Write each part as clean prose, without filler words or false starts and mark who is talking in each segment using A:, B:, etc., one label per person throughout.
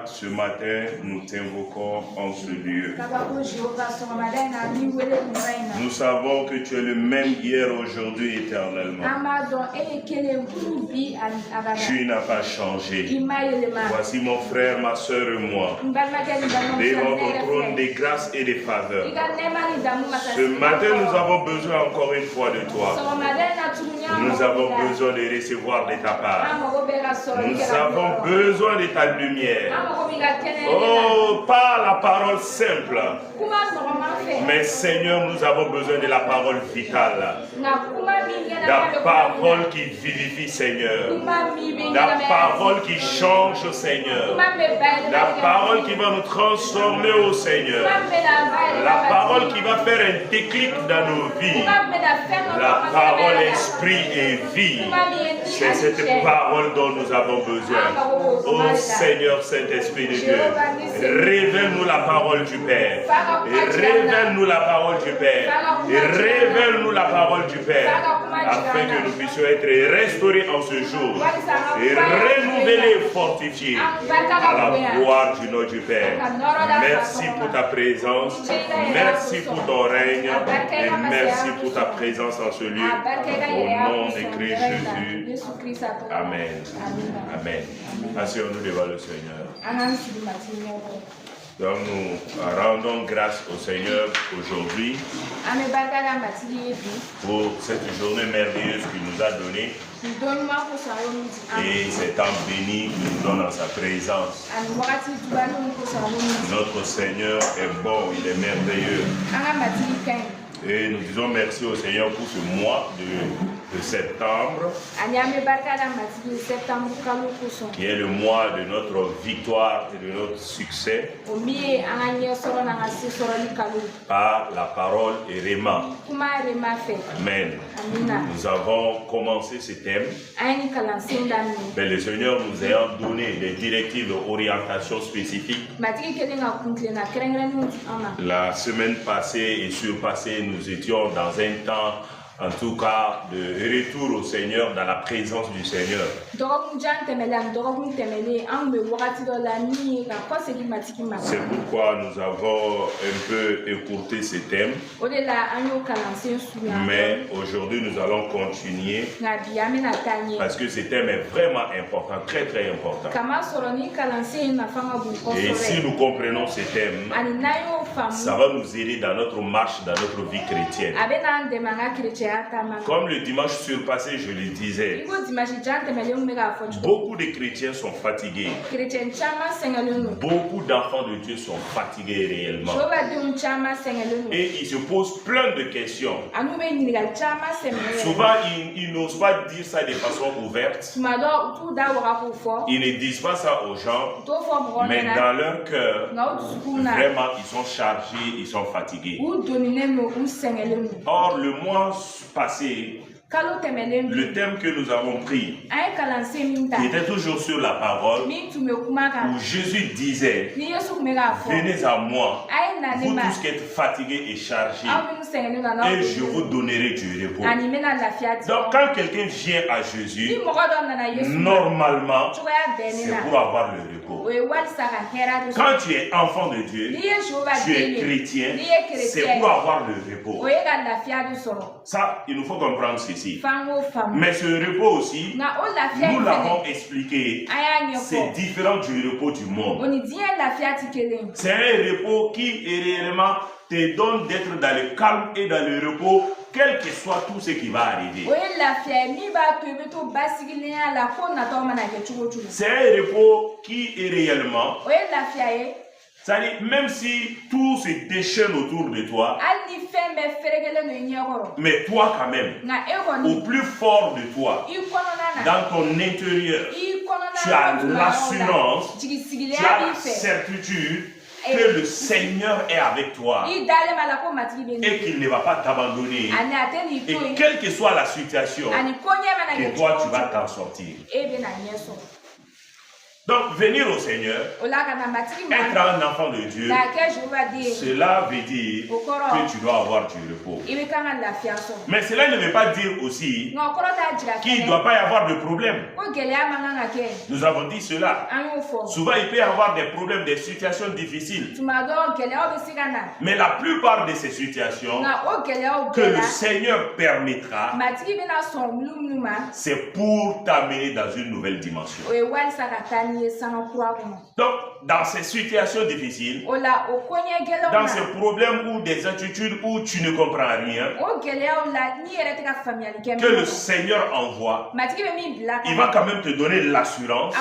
A: Ce matin, nous t'invoquons en ce lieu. Nous savons que tu es le même hier, aujourd'hui, éternellement. Tu n'as pas changé. Voici mon frère, ma soeur et moi, devant ton trône des grâces et des faveurs. Ce matin, nous avons besoin encore une fois de toi. Nous avons besoin de recevoir de ta part. Nous avons besoin de ta lumière. Oh, pas la parole simple. Mais Seigneur, nous avons besoin de la parole vitale. La parole qui vivifie, Seigneur. La parole qui change, Seigneur. La parole qui va nous transformer, au Seigneur. La parole qui va faire un déclic dans nos vies. La parole esprit et vie. C'est cette parole dont nous avons besoin. Oh Seigneur Saint-Esprit de Dieu, révèle-nous la parole du Père. Et révèle-nous la parole du Père. Et révèle-nous la parole du Père. Afin que nous puissions être restaurés en ce jour. Et renouvelés et fortifiés. À la gloire du nom du Père. Merci pour ta présence. Merci pour ton règne. Et merci pour ta présence en ce lieu. Au nom de Christ Jésus. Amen. Amen. Asseyons-nous devant le Seigneur. Donc nous rendons grâce au Seigneur aujourd'hui pour cette journée merveilleuse qu'il nous a donnée et cet temps béni qu'il nous donne en sa présence. Notre Seigneur est bon, il est merveilleux. Et nous disons merci au Seigneur pour ce mois de septembre, qui est le mois de notre victoire et de notre succès par la parole et Réma. Amen. Nous avons commencé ce thème, mais le Seigneur nous ayant donné des directives d'orientation spécifiques. La semaine passée et surpassée, nous étions dans un temps, en tout cas, de retour au Seigneur, dans la présence du Seigneur. C'est pourquoi nous avons un peu écourté ce thème. Mais aujourd'hui, nous allons continuer parce que ce thème est vraiment important, très très important. Et si nous comprenons ce thème, ça va nous aider dans notre marche, dans notre vie chrétienne. Comme le dimanche surpassé, je le disais, beaucoup de chrétiens sont fatigués. Beaucoup d'enfants de Dieu sont fatigués réellement. Et ils se posent plein de questions. Souvent, ils n'osent pas dire ça de façon ouverte. Ils ne disent pas ça aux gens, mais dans leur cœur, vraiment, ils sont chargés, ils sont fatigués. Or, le mois passé, Le thème que nous avons pris, qui était toujours sur la parole, où Jésus disait, venez à moi, vous tous qui êtes fatigués et chargés, et je vous donnerai du repos. Donc quand quelqu'un vient à Jésus, normalement, c'est pour avoir le repos. Quand tu es enfant de Dieu, tu es chrétien, c'est pour avoir le repos. Ça, il nous faut comprendre ceci. Mais ce repos aussi, nous l'avons expliqué, c'est différent du repos du monde. C'est un repos qui réellement te donne d'être dans le calme et dans le repos, quel que soit tout ce qui va arriver. C'est un repos qui est réellement, c'est-à-dire, même si tout se déchaîne autour de toi, mais toi quand même, au plus fort de toi, dans ton intérieur, tu as l'assurance, tu as la certitude que le Seigneur est avec toi et qu'il ne va pas t'abandonner. Et quelle que soit la situation, que toi tu vas t'en sortir. Donc, venir au Seigneur, être un enfant de Dieu, cela veut dire que tu dois avoir du repos. Mais cela ne veut pas dire aussi qu'il ne doit pas y avoir de problème. Nous avons dit cela. Souvent, il peut y avoir des problèmes, des situations difficiles. Mais la plupart de ces situations que le Seigneur permettra, c'est pour t'amener dans une nouvelle dimension. Donc, dans ces situations difficiles, dans ces problèmes ou des attitudes où tu ne comprends rien, que le Seigneur envoie, il va quand même te donner l'assurance,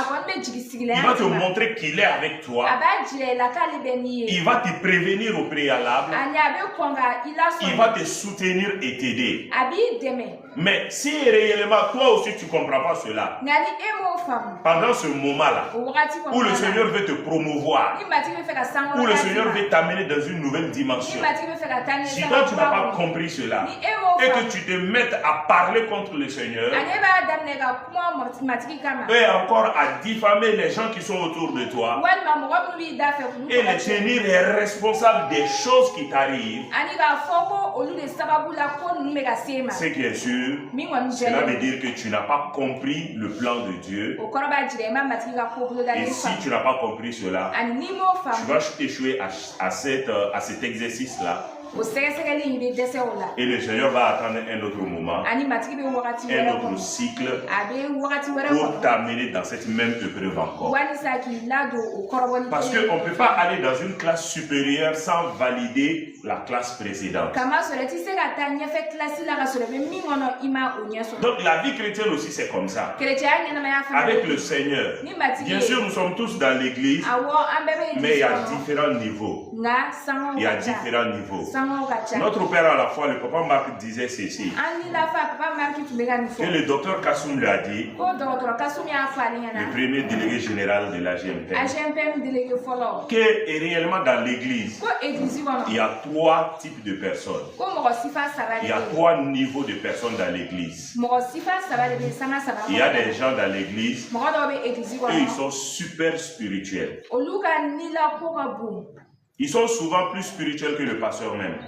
A: il va te montrer qu'il est avec toi, il va te prévenir au préalable, il va te soutenir et t'aider. Mais si réellement toi aussi tu ne comprends pas cela, pendant ce moment-là, où le Seigneur veut te promouvoir, où le Seigneur veut t'amener dans une nouvelle dimension, si toi tu n'as pas compris cela, et que tu te mettes à parler contre le Seigneur, et encore à diffamer les gens qui sont autour de toi, et les tenir responsables des choses qui t'arrivent, ce qui est sûr, cela veut dire que tu n'as pas compris le plan de Dieu. Et si tu n'as pas compris cela, tu vas échouer à cet exercice-là. Et le Seigneur va attendre un autre moment, un autre cycle pour t'amener dans cette même épreuve encore. Parce qu'on ne peut pas aller dans une classe supérieure sans valider la classe précédente. Donc la vie chrétienne aussi c'est comme ça. Avec le Seigneur, bien sûr nous sommes tous dans l'église, mais il y a différents niveaux. Il y a différents niveaux. Notre père à la fois, le papa Marc disait ceci, que le docteur Kassoum lui a dit, le premier délégué général de la GMP, que réellement dans l'église, il y a 3 types de personnes. Il y a 3 niveaux de personnes dans l'église. Il y a des gens dans l'église, eux ils sont super spirituels. Ils sont souvent plus spirituels que le pasteur même.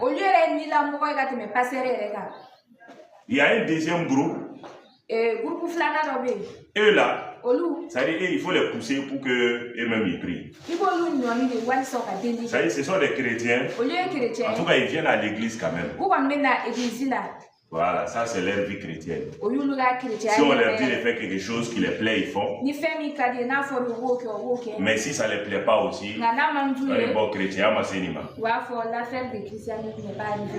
A: Il y a un deuxième groupe. Eux là, c'est-à-dire il faut les pousser pour qu'eux-mêmes ils prient. C'est-à-dire ce sont des chrétiens. En tout cas, ils viennent à l'église quand même. Voilà, ça c'est leur vie chrétienne. Si on leur dit de faire quelque chose qui les plaît, ils font. Mais si ça ne les plaît pas aussi, on est bon chrétien,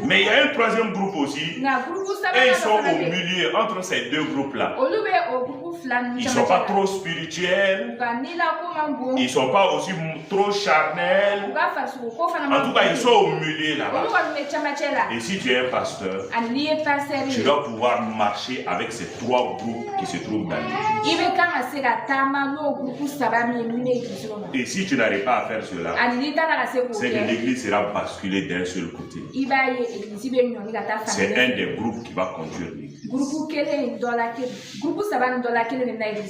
A: mais il y a un troisième groupe aussi, et ils sont au milieu, entre ces deux groupes-là. Ils ne sont pas trop spirituels, ils ne sont pas aussi trop charnels. En tout cas, ils sont au milieu là-bas. Et si tu es un pasteur, tu dois pouvoir marcher avec ces 3 groupes qui se trouvent dans l'église. Et si tu n'arrives pas à faire cela, c'est que l'église sera basculée d'un seul côté. C'est un des groupes qui va conduire l'église.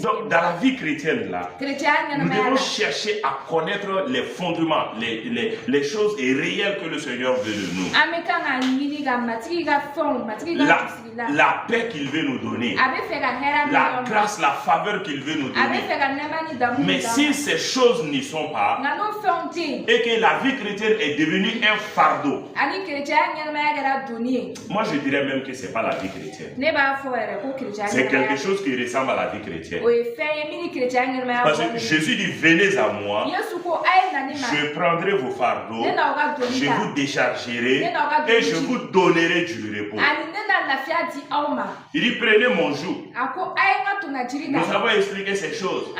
A: Donc, dans la vie chrétienne, là, nous devons chercher à connaître les fondements, les choses réelles que le Seigneur veut de nous. La paix qu'il veut nous donner, la grâce, la faveur qu'il veut nous donner. Mais si ces choses n'y sont pas, et que la vie chrétienne est devenue un fardeau, moi je dirais même que ce n'est pas la vie chrétienne. C'est quelque chose qui ressemble à la vie chrétienne. Parce que Jésus dit, venez à moi, je prendrai vos fardeaux, je vous déchargerai et je vous donnerai du repos. Il dit, prenez mon joug. Nous avons expliqué ces choses.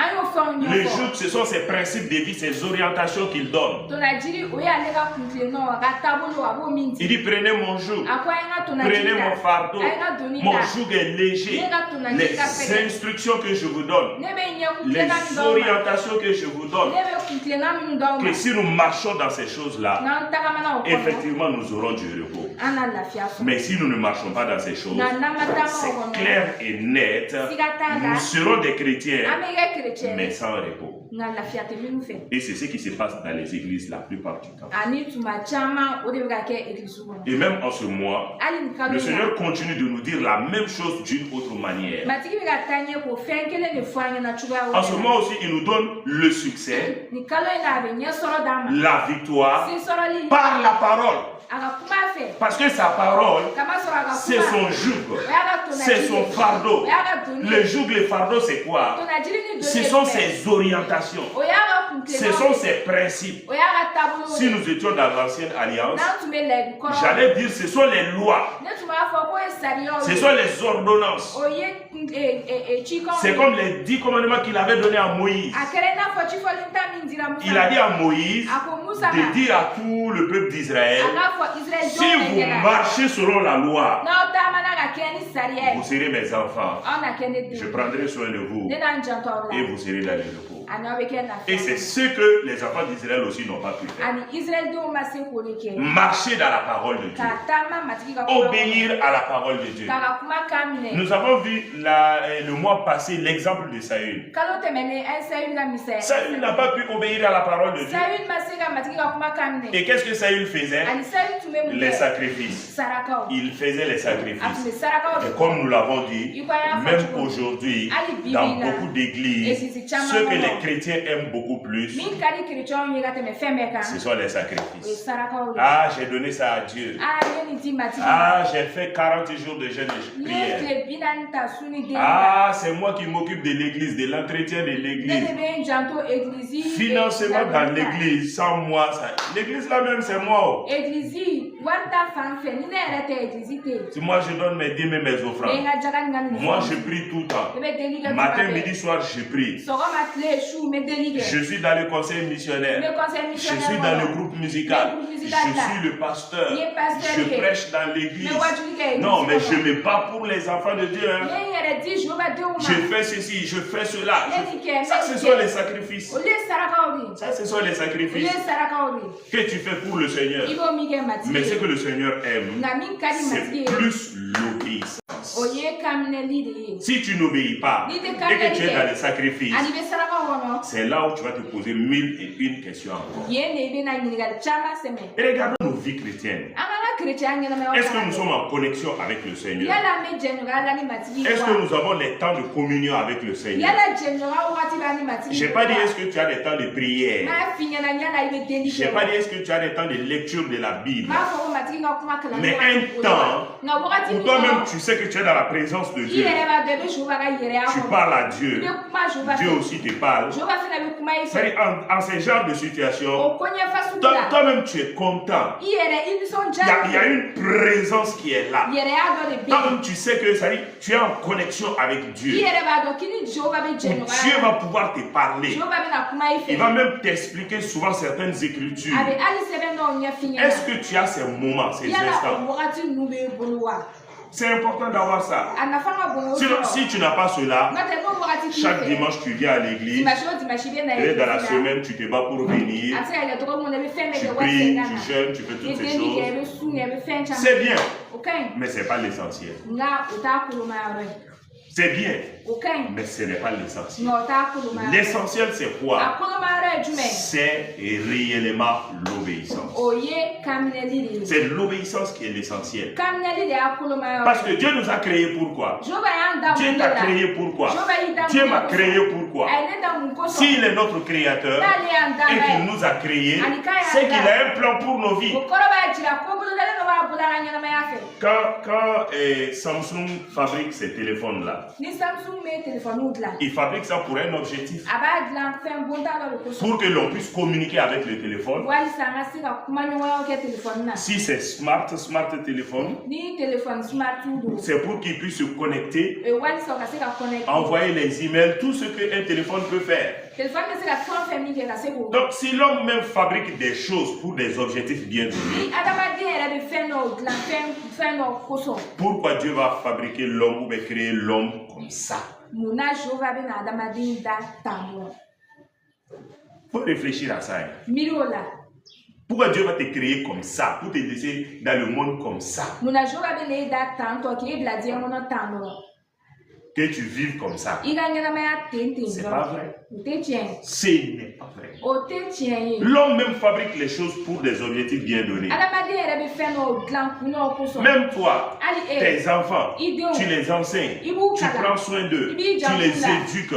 A: Le joug, ce sont ces principes de vie, ces orientations qu'il donne. Il dit, prenez mon joug, prenez mon fardeau. Mon joug est léger. Les instructions que je vous donne, les orientations que je vous donne, que si nous marchons dans ces choses-là, effectivement nous aurons du repos. Mais si nous ne marchons pas dans ces choses, c'est clair et net, nous serons des chrétiens, mais sans repos. Et c'est ce qui se passe dans les églises la plupart du temps. Et même en ce mois, le Seigneur continue de nous dire la même chose d'une autre manière. En ce mois aussi, il nous donne le succès, la victoire par la parole. Parce que sa parole, c'est son joug, c'est son fardeau. Le joug, le fardeau, c'est quoi? Ce sont ses orientations, ce sont ses principes. Si nous étions dans l'ancienne alliance, j'allais dire ce sont les lois, ce sont les ordonnances. C'est comme les 10 commandements qu'il avait donnés à Moïse. Il a dit à Moïse de dire à tout le peuple d'Israël, si vous marchez selon la loi, vous serez mes enfants. Je prendrai soin de vous et vous serez dans le repos. Et c'est ce que les enfants d'Israël aussi n'ont pas pu faire. Marcher dans la parole de Dieu. Obéir à la parole de Dieu. Nous avons vu le mois passé l'exemple de Saül. Saül n'a pas pu obéir à la parole de Dieu. Et qu'est-ce que Saül faisait? Les sacrifices. Il faisait les sacrifices. Et comme nous l'avons dit, même aujourd'hui, dans beaucoup d'églises, ce que les chrétiens aiment beaucoup plus, ce sont les sacrifices. Ah, j'ai donné ça à Dieu. Ah, j'ai fait 40 jours de jeûne et prière. Ah, c'est moi qui m'occupe de l'église, de l'entretien de l'église. Financement dans l'église, sans moi, l'église là-même, c'est moi. Si moi je donne mes dîmes et mes offrandes, moi je prie tout le temps. Matin, midi, soir, je prie. Je suis dans le conseil missionnaire. Je suis dans le groupe musical. Je suis le pasteur. Je prêche dans l'église. Non, mais je me bats pour les enfants de Dieu. Hein. Je fais ceci, je fais cela. Ça, ce sont les sacrifices. Ça, ce sont les sacrifices que tu fais pour le Seigneur. Mais ce que le Seigneur aime, c'est plus l'obéissance. Si tu n'obéis pas et que tu es dans les sacrifices, c'est là où tu vas te poser 1001 questions encore. Et regardons nos vies chrétiennes. Est-ce que nous sommes en connexion avec le Seigneur? Est-ce que nous avons les temps de communion avec le Seigneur? Je n'ai pas dit est-ce que tu as des temps de prière. Je n'ai pas dit est-ce que tu as des temps de lecture de la Bible. Mais un temps où toi-même tu sais que tu es dans la présence de Dieu. Tu parles à Dieu. Dieu aussi te parle. En ce genre de situation, toi-même tu es content. Il y a une présence qui est là. Toi-même tu sais que tu es en connexion avec Dieu. Dieu va pouvoir te parler. Il va même t'expliquer souvent certaines écritures. Est-ce que tu as ces moments, ces instants C'est important d'avoir ça. Sinon, si tu n'as pas cela, chaque dimanche tu viens à l'église, et dans la semaine tu te bats pour venir, tu pries, tu jeûnes, tu fais toutes ces choses. C'est bien, mais ce n'est pas l'essentiel. C'est bien, mais ce n'est pas l'essentiel. L'essentiel, c'est quoi? C'est réellement l'obéissance. C'est l'obéissance qui est l'essentiel. Parce que Dieu nous a créés pourquoi? Dieu t'a créé pourquoi? Dieu m'a créé pourquoi? S'il est notre créateur et qu'il nous a créés, c'est qu'il a un plan pour nos vies. Quand Samsung fabrique ces téléphones-là, il fabrique ça pour un objectif. Pour que l'on puisse communiquer avec le téléphone. Si c'est smart téléphone, c'est pour qu'il puisse se connecter, envoyer les emails, tout ce qu'un téléphone peut faire. Donc si l'homme même fabrique des choses pour des objectifs bien donnés, pourquoi Dieu va fabriquer l'homme ou créer l'homme comme ça? Faut réfléchir à ça. Pourquoi Dieu va te créer comme ça, pour te laisser dans le monde comme ça? Que tu vives comme ça. C'est pas vrai. Ce n'est pas vrai. L'homme même fabrique les choses pour des objectifs bien donnés. Même toi, tes enfants, tu les enseignes, tu prends soin d'eux, tu les éduques,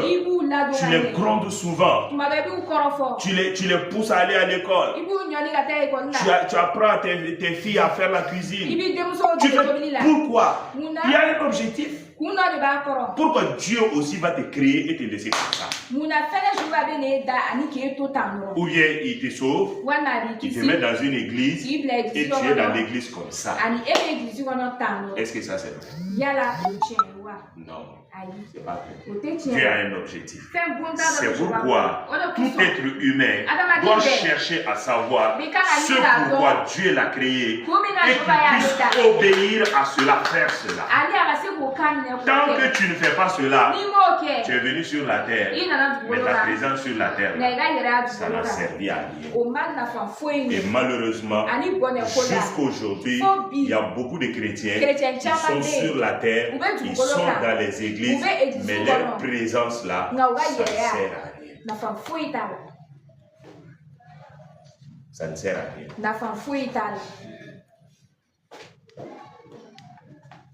A: tu les grondes souvent, tu les pousses à aller à l'école, tu apprends à tes filles à faire la cuisine. Pourquoi? Il y a un objectif. Pourquoi Dieu aussi va te créer et te laisser comme ça? Ou bien il te sauve, il te met dans une église et tu es dans l'église comme ça. Est-ce que ça c'est vrai? Non, c'est pas vrai. Dieu a un objectif. C'est pourquoi tout être humain doit chercher à savoir ce pourquoi Dieu l'a créé et qu'il puisse obéir à cela, faire cela. Tant que tu ne fais pas cela, tu es venu sur la terre, mais ta présence sur la terre, ça n'a servi à rien. Et malheureusement, jusqu'aujourd'hui, il y a beaucoup de chrétiens qui sont sur la terre, ils sont dans les églises, mais leur présence là, ça ne sert à rien. Ça ne sert à rien.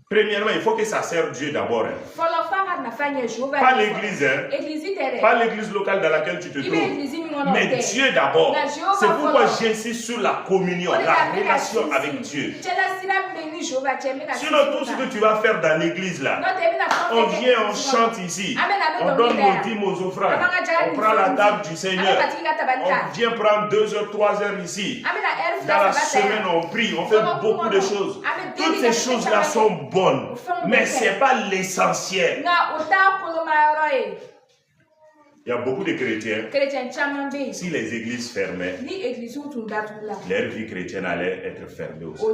A: Premièrement, il faut que ça serve Dieu d'abord. Pas l'église, pas l'église locale dans laquelle tu te trouves, mais Dieu d'abord. C'est pourquoi j'insiste sur la communion, la relation avec Dieu. Sinon, tout ce que tu vas faire dans l'église là, on vient, on chante ici, on donne nos dîmes aux offrandes, on prend la table du Seigneur, on vient prendre 2 heures, 3 heures ici. Dans la semaine, on prie, on fait beaucoup de choses. Toutes ces choses-là sont bonnes, mais ce n'est pas l'essentiel. Il y a beaucoup de chrétiens, si les églises fermaient, leur vie chrétienne allait être fermée aussi.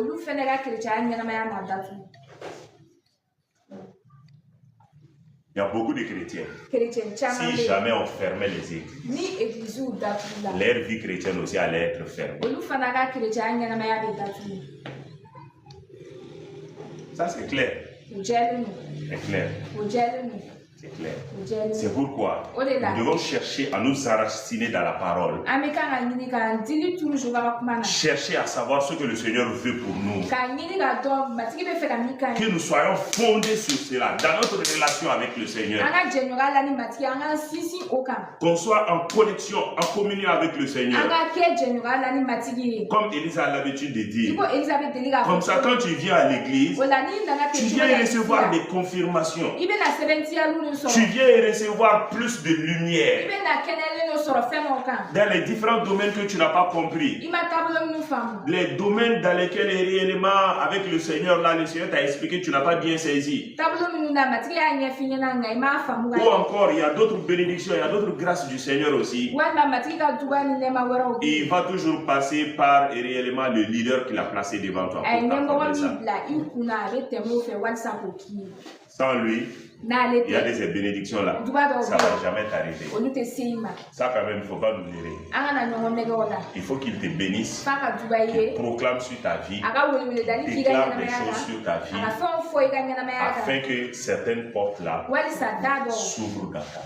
A: Il y a beaucoup de chrétiens, si jamais on fermait les églises, leur vie chrétienne aussi allait être fermée. Ça c'est clair. C'est clair. C'est clair. C'est pourquoi nous devons chercher à nous enraciner dans la parole. Chercher à savoir ce que le Seigneur veut pour nous. Que nous soyons fondés sur cela, dans notre relation avec le Seigneur. Qu'on soit en connexion, en communion avec le Seigneur. Comme Élise a l'habitude de dire. Comme ça, quand tu viens à l'église, tu viens recevoir des confirmations. tu viens recevoir plus de lumière dans les différents domaines que tu n'as pas compris. Les domaines dans lesquels réellement, avec le Seigneur, là, le Seigneur t'a expliqué, tu n'as pas bien saisi. Ou encore, il y a d'autres bénédictions, il y a d'autres grâces du Seigneur aussi. Il va toujours passer par réellement le leader qu'il a placé devant toi. Sans lui, il y a des bénédictions là. Ça ne va jamais t'arriver. Ça, quand même, il ne faut pas nous gérer. Il faut qu'il te bénisse, qu'il proclame sur ta vie, déclare des choses sur ta vie, afin que certaines portes là s'ouvrent dans ta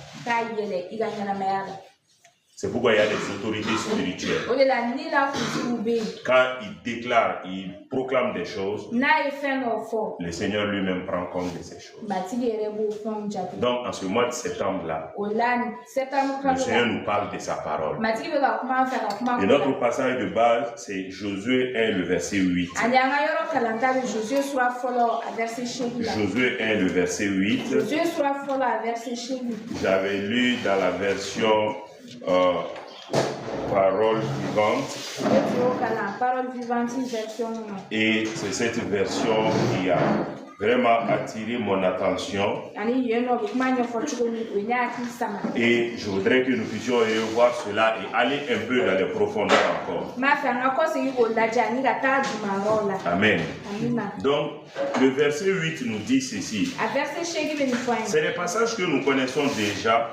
A: vie. C'est pourquoi il y a des autorités spirituelles. Quand ils déclarent, ils proclament des choses, le Seigneur lui-même prend compte de ces choses. Donc, en ce mois de septembre-là, le Seigneur nous parle de sa parole. Et notre passage de base, c'est Josué 1, le verset 8. Josué 1, le verset 8. J'avais lu dans la version parole vivante. Et c'est cette version qui a vraiment attiré mon attention. Et je voudrais que nous puissions revoir cela et aller un peu dans les profondeurs encore. Amen. Donc, le verset 8 nous dit ceci. C'est des passages que nous connaissons déjà.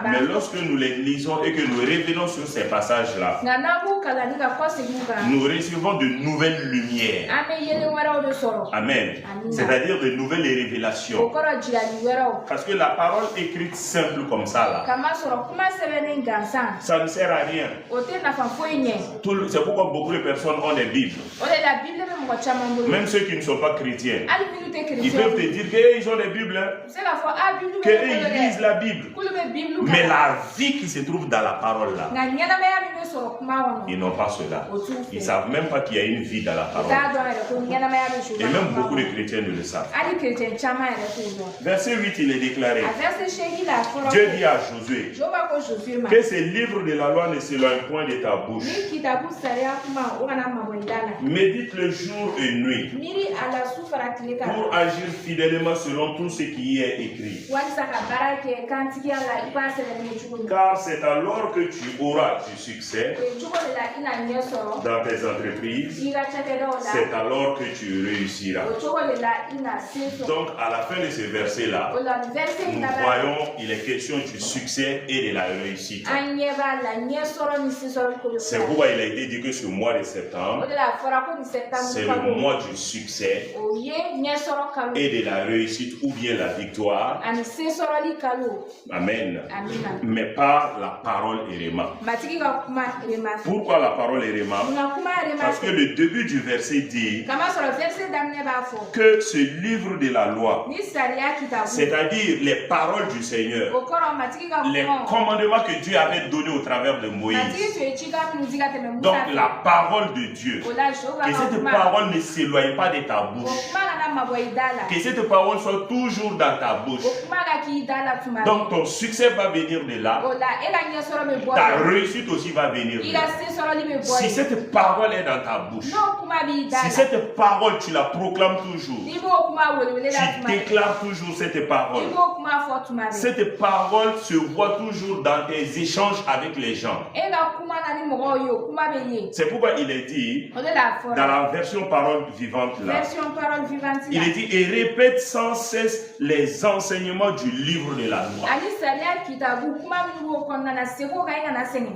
A: Mais lorsque nous les lisons et que nous revenons sur ces passages-là, nous recevons de nouvelles lumières. Amen. C'est-à-dire de nouvelles révélations. Parce que la parole écrite simple comme ça, là, ça ne sert à rien. C'est pourquoi beaucoup de personnes ont des Bibles. Même ceux qui ne sont pas chrétiens. Ils peuvent te dire qu'ils ont des Bibles, qu'ils lisent la Bible. Mais la vie qui se trouve dans la parole là, ils n'ont pas cela. Ils ne savent même pas qu'il y a une vie dans la parole. Et même beaucoup de chrétiens ne le savent. Verset 8, il est déclaré. Dieu dit à Josué que ces livres de la loi ne s'éloignent point de ta bouche. Médite le jour et nuit pour agir fidèlement selon tout ce qui y est écrit. Car c'est alors que tu auras du succès dans tes entreprises. C'est alors que tu réussiras. Donc à la fin de ce verset-là, nous voyons il est question du succès et de la réussite. C'est pourquoi il a été dit que ce mois de septembre, c'est le mois du succès et de la réussite ou bien la victoire. Amen. Mais par la parole Eréma. Pourquoi la parole Eréma? Parce que le début du verset dit que ce livre de la loi, c'est-à-dire les paroles du Seigneur, les commandements que Dieu avait donnés au travers de Moïse, donc la parole de Dieu, que cette parole ne s'éloigne pas de ta bouche, que cette parole soit toujours dans ta bouche. Donc ton succès va venir de là, ta réussite aussi va venir de là. Si cette parole est dans ta bouche, si cette parole tu la proclames toujours, tu déclares toujours cette parole, cette parole se voit toujours dans tes échanges avec les gens. C'est pourquoi il est dit dans la version parole vivante là, il est dit et répète sans cesse les enseignements du livre de la loi.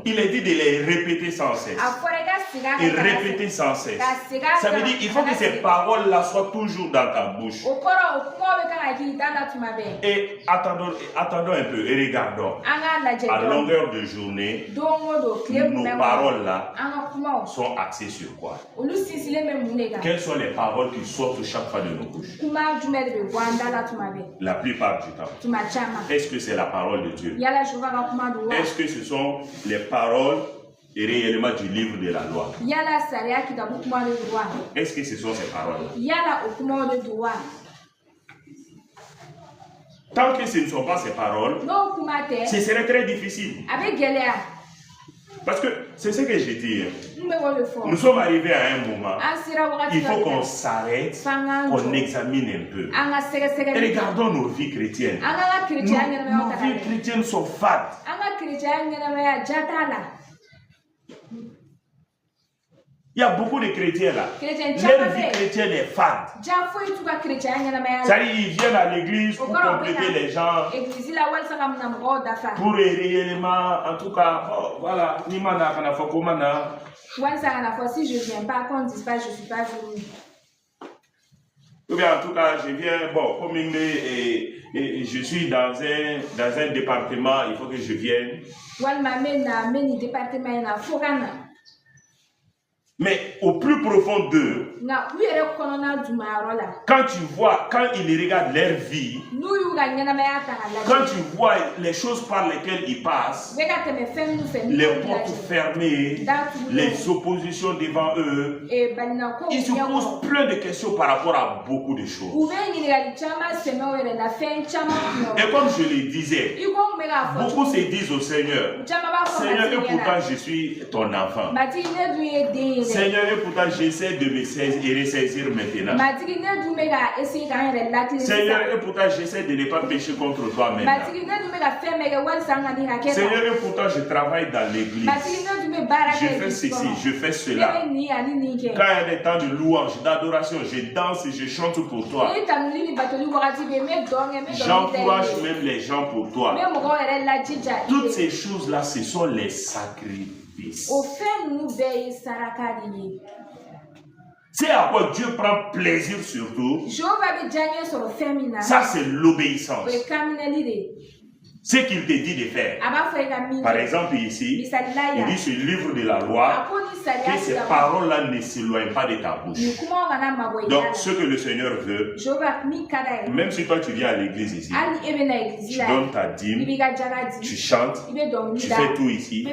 A: Il est dit de les répéter sans cesse. Et répéter sans cesse. Ça veut dire il faut que ces paroles là soient toujours dans ta bouche. Et attendons un peu et regardons. À longueur de journée, nos paroles là sont axées sur quoi? Quelles sont les paroles qui sortent chaque fois de nos bouches? La plupart du temps. Est-ce que c'est la parole de Dieu? Est-ce que ce sont les paroles et réellement du livre de la loi? Est-ce que ce sont ces paroles? Tant que ce ne sont pas ces paroles, ce serait très difficile. Parce que c'est ce que j'ai dit. Nous sommes arrivés à un moment, il faut qu'on s'arrête, qu'on examine un peu. Et regardons nos vies chrétiennes. Nos vies chrétiennes sont fades. Il y a beaucoup de chrétiens là. Leur vie chrétienne est fade. C'est-à-dire ils viennent à l'église pour compléter les gens. Pour réellement, en tout cas, oh, voilà, si
B: je viens pas, qu'on ne dise pas, je suis pas venu.
A: Ou bien en tout cas, je viens, bon, comme je suis dans un département, il faut que je vienne. Mais au plus profond d'eux, quand tu vois, quand ils regardent leur vie, quand tu vois les choses par lesquelles ils passent, les portes fermées, les oppositions devant eux, ils se posent plein de questions par rapport à beaucoup de choses. Et comme je le disais, beaucoup se disent au Seigneur, Seigneur, et pourtant je suis ton enfant. Seigneur, et pourtant j'essaie de me ressaisir maintenant. Seigneur, et pourtant j'essaie de ne pas pécher contre toi maintenant. Seigneur, et pourtant je travaille dans l'église. Je fais ceci, je fais cela. Quand il y a des temps de louange, d'adoration, je danse et je chante pour toi. J'encourage même les gens pour toi. Toutes ces choses-là, ce sont les sacrifices. C'est à quoi Dieu prend plaisir surtout. Ça, c'est l'obéissance. Ce qu'il te dit de faire. Par exemple ici, il dit sur le livre de la loi que ces paroles-là ne s'éloignent pas de ta bouche. Donc ce que le Seigneur veut, même si toi tu viens à l'église ici, tu donnes ta dîme, tu chantes, tu fais tout ici,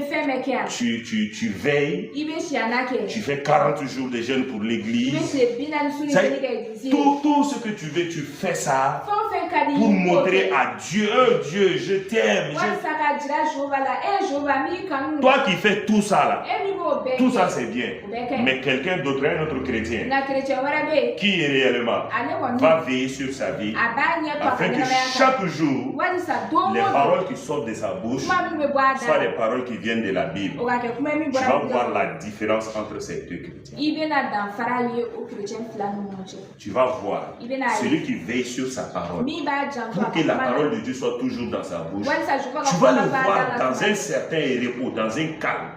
A: tu veilles, tu fais 40 jours de jeûne pour l'église. Tout ce que tu veux, tu fais ça pour montrer à Dieu, Dieu, je t'aime. Toi qui fais tout ça là, tout ça c'est bien. Mais quelqu'un d'autre, un autre chrétien, qui réellement va veiller sur sa vie, afin que chaque jour, les paroles qui sortent de sa bouche soient des paroles qui viennent de la Bible. Tu vas voir la différence entre ces deux chrétiens. Tu vas voir celui qui veille sur sa parole, pour que la parole de Dieu soit toujours dans sa bouche. Tu vas le voir dans un certain repos, dans un calme.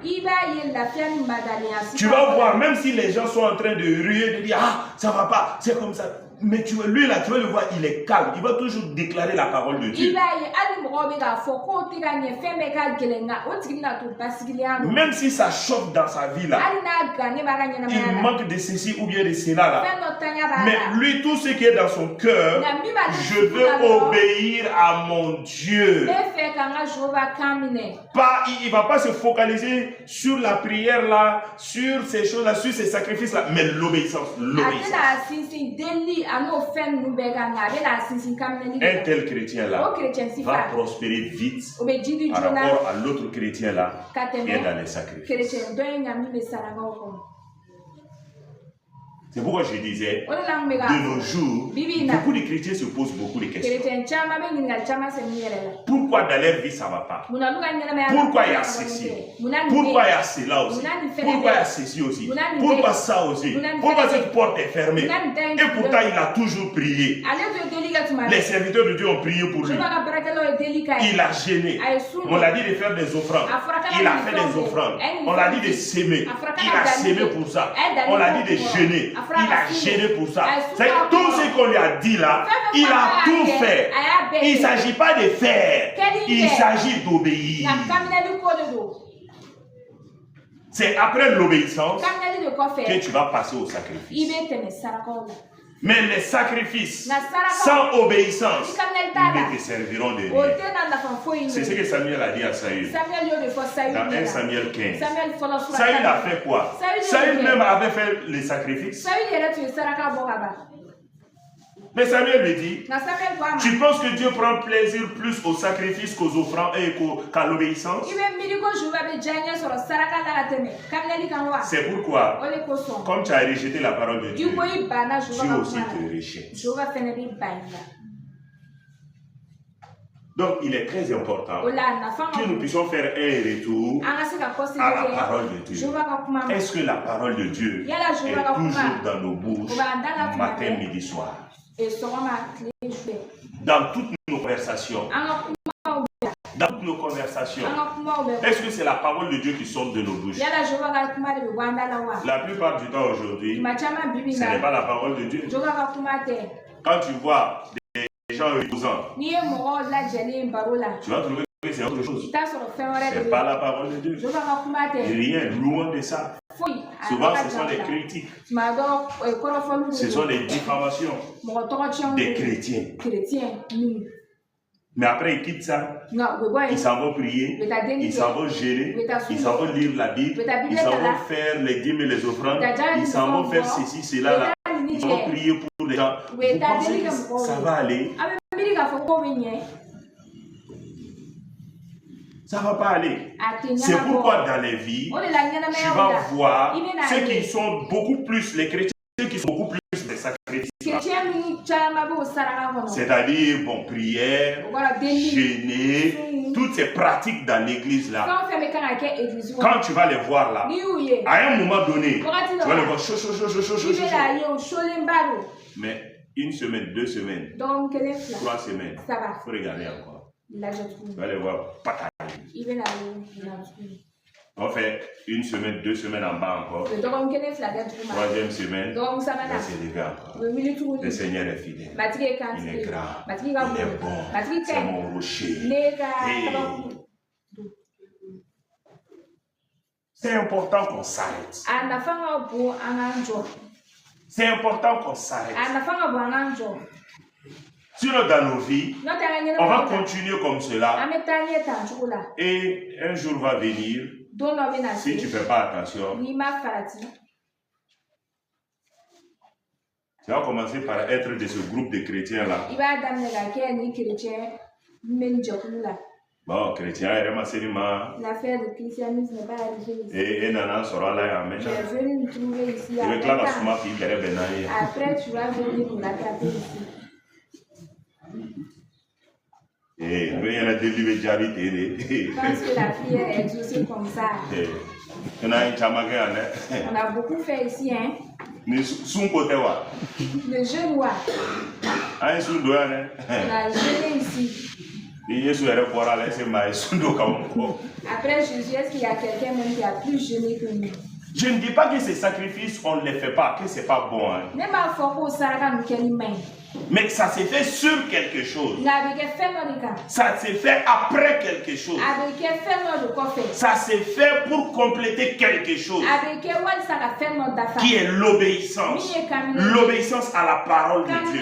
A: Tu vas voir, même si les gens sont en train de ruer, de dire ah, ça va pas, c'est comme ça. Mais lui là, tu vas le voir, il est calme. Il va toujours déclarer la parole de Dieu. Même si ça choque dans sa vie là, il manque de ceci ou bien de cela là. Mais lui, tout ce qui est dans son cœur, je veux obéir à mon Dieu. Il ne va pas se focaliser sur la prière là, sur ces choses là, sur ces sacrifices là, mais l'obéissance. Un tel chrétien là va prospérer vite par rapport à l'autre chrétien là qui est dans les sacrifices. C'est pourquoi je disais, de nos jours, beaucoup de chrétiens se posent beaucoup de questions. Pourquoi dans leur vie ça ne va pas? Pourquoi il y a ceci? Pourquoi il y a cela aussi? Pourquoi il y a ceci aussi? Pourquoi ça aussi? Pourquoi cette porte est fermée? Et pourtant il a toujours prié. Les serviteurs de Dieu ont prié pour lui. Il a gêné. On l'a dit de faire des offrandes. Il a fait des offrandes. On l'a dit de s'aimer. Il a s'aimé pour ça. On l'a dit de jeûner. Il a gêné pour ça. C'est tout ce qu'on lui a dit là, il a tout fait. Il ne s'agit pas de faire, il s'agit d'obéir. C'est après l'obéissance que tu vas passer au sacrifice. Mais les sacrifices sans obéissance ne te serviront de rien. C'est ce que Samuel a dit à Saül. Dans 1 Samuel 15. Saül a fait quoi? Saül même avait fait les sacrifices. Mais Samuel lui dit, tu penses que Dieu prend plaisir plus au sacrifice qu'aux offrandes et qu'à l'obéissance? C'est pourquoi, comme tu as rejeté la parole de Dieu, Dieu aussi te rejette. Donc, il est très important que nous puissions faire un retour à la parole de Dieu. Est-ce que la parole de Dieu est toujours dans nos bouches, matin, midi, soir? Dans toutes nos conversations. Dans toutes nos conversations. Est-ce que c'est la parole de Dieu qui sort de nos bouches? La plupart du temps aujourd'hui, ce n'est pas la parole de Dieu. Quand tu vois des gens reposants, tu vas trouver que c'est autre chose. Ce n'est pas la parole de Dieu. Rien, loin de ça. Souvent, ce sont des critiques. Ce sont des diffamations des chrétiens. Mais après, ils quittent ça. Ils s'en vont prier. Ils s'en vont gérer. Ils s'en vont lire la Bible. Ils s'en vont faire les dîmes et les offrandes. Ils s'en vont faire ceci, cela, là. Ils vont prier pour les gens. Vous pensez que ça va aller? Ça ne va pas aller. C'est pourquoi dans les vies, tu vas voir ceux qui sont beaucoup plus, les chrétiens qui sont beaucoup plus des sacrifices. C'est-à-dire, bon, prière, jeûner, toutes ces pratiques dans l'église là. Quand tu vas les voir là, à un moment donné, tu vas les voir chaud. Mais une semaine, 2 semaines, 3 semaines, il faut regarder encore. Tu vas les voir patailler. On fait 1 semaine, 2 semaines en bas encore. 3e semaine, là c'est les gars. Le Seigneur est fidèle. Il est grand. Il est bon. C'est mon rocher. C'est important qu'on s'arrête. C'est important qu'on s'arrête. Sinon, dans nos vies, on va continuer comme cela. Et un jour va venir, si tu ne fais pas attention, tu vas commencer par être de ce groupe de chrétiens-là. Bon, chrétien, l'affaire du christianisme n'est pas arrivée ici. Et Nana sera là, amen. Je suis venu me trouver ici. Après, tu vas venir nous l'attraper ici. Et il y a des charité. Je pense que la prière est exaucée comme ça. On a beaucoup fait ici, hein. Le jeûne, on a jeûné ici. Après Jésus, est-ce qu'il y a quelqu'un même qui a plus jeûné que nous? Je ne dis pas que ces sacrifices, on ne les fait pas, que ce n'est pas bon. Hein. Mais ça s'est fait sur quelque chose. Ça s'est fait après quelque chose. Ça s'est fait pour compléter quelque chose. Qui est l'obéissance. L'obéissance à la parole de Dieu.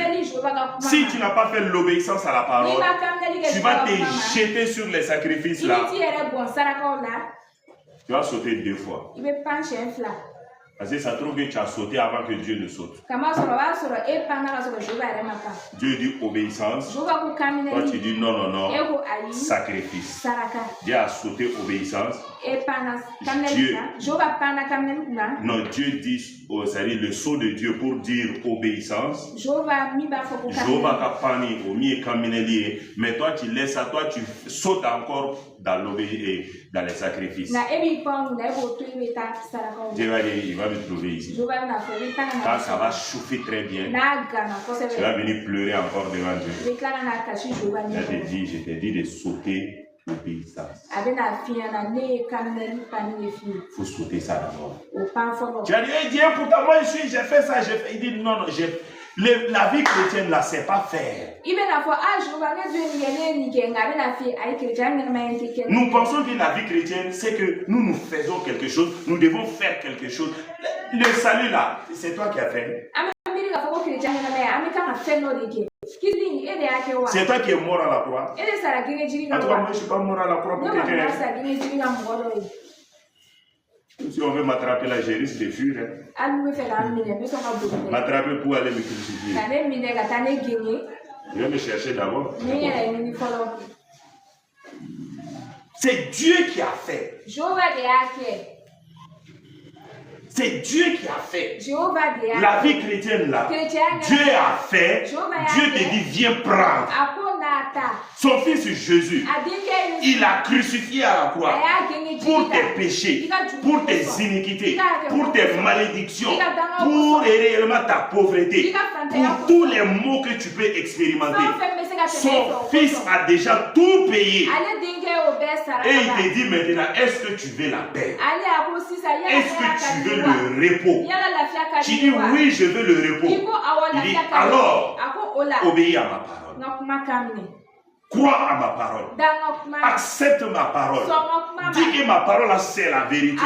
A: Si tu n'as pas fait l'obéissance à la parole, tu vas te jeter sur les sacrifices là. Tu vas sauter 2 fois. Parce que ça trouve que tu as sauté avant que Dieu ne saute. Dieu dit obéissance. Toi tu dis non, sacrifice. Dieu a sauté obéissance. Dieu dit, c'est-à-dire le saut de Dieu pour dire obéissance. Mais toi tu laisses ça, toi tu sautes encore dans l'obéissance, dans les sacrifices. Dieu va dire, il va me trouver ici. Quand ça va chauffer très bien, tu vas venir pleurer encore devant Dieu. Je t'ai dit de sauter l'obéissance. Il faut sauter ça d'abord. Tu as dit, Dieu, pourtant moi j'ai fait ça, j'ai fait. Il dit, non, la vie chrétienne là, c'est pas faire. Nous pensons que la vie chrétienne, c'est que nous faisons quelque chose, nous devons faire quelque chose. Le salut là, c'est toi qui as fait. C'est toi qui es mort à la croix. En tout cas, moi je ne suis pas mort à la croix pour quelqu'un. Si on veut m'attraper là, j'ai risque de fuir. Hein. M'attraper pour aller me crucifier. Je vais me chercher d'abord. C'est Dieu qui a fait. C'est Dieu qui a fait. La vie chrétienne là, Dieu a fait. Dieu te dit, viens prendre. Son fils Jésus, il a crucifié à la croix pour tes péchés, pour tes iniquités, pour tes malédictions, pour réellement ta pauvreté, pour tous les maux que tu peux expérimenter. Son fils a déjà tout payé. Et il te dit maintenant, est-ce que tu veux la paix? Est-ce que tu veux le repos? Tu dis oui, je veux le repos. Il dit alors, obéis à ma parole. Crois à ma parole. Accepte ma parole. Dis que ma parole, c'est la vérité.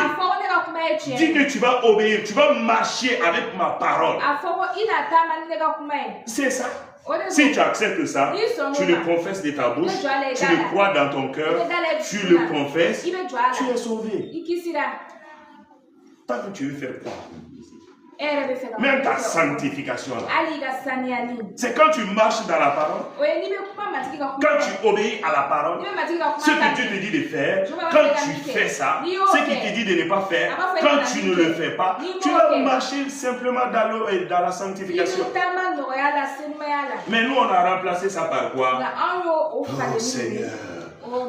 A: Dis que tu vas obéir, tu vas marcher avec ma parole. C'est ça. Si tu acceptes ça, tu le confesses de ta bouche, tu le crois dans ton cœur, tu le confesses, tu es sauvé. Tant que tu veux faire quoi? Même ta sanctification là. C'est quand tu marches dans la parole, quand tu obéis à la parole, ce que Dieu te dit de faire, quand tu fais ça, ce qu'il te dit de ne pas faire, quand tu ne le fais pas, tu vas marcher simplement dans la sanctification. Mais nous on a remplacé ça par quoi? Oh Seigneur,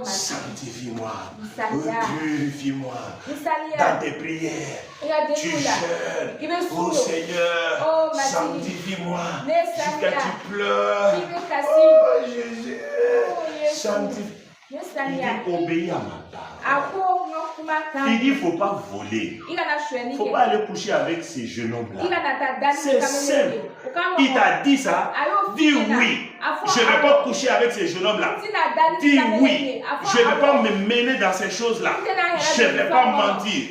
A: sanctifie-moi, purifie-moi dans tes prières. Tu jeûnes, oh Seigneur, sanctifie-moi jusqu'à tu pleures. Oh Jésus, sanctifie. Il dit obéis à ma parole. Il dit il ne faut pas voler. Il ne faut pas aller coucher avec ces jeunes hommes-là. C'est simple. Il t'a dit ça. Dis oui. Je ne vais pas coucher avec ces jeunes hommes-là. Dis oui. Je ne vais pas me mêler dans ces choses-là. Je ne vais pas mentir.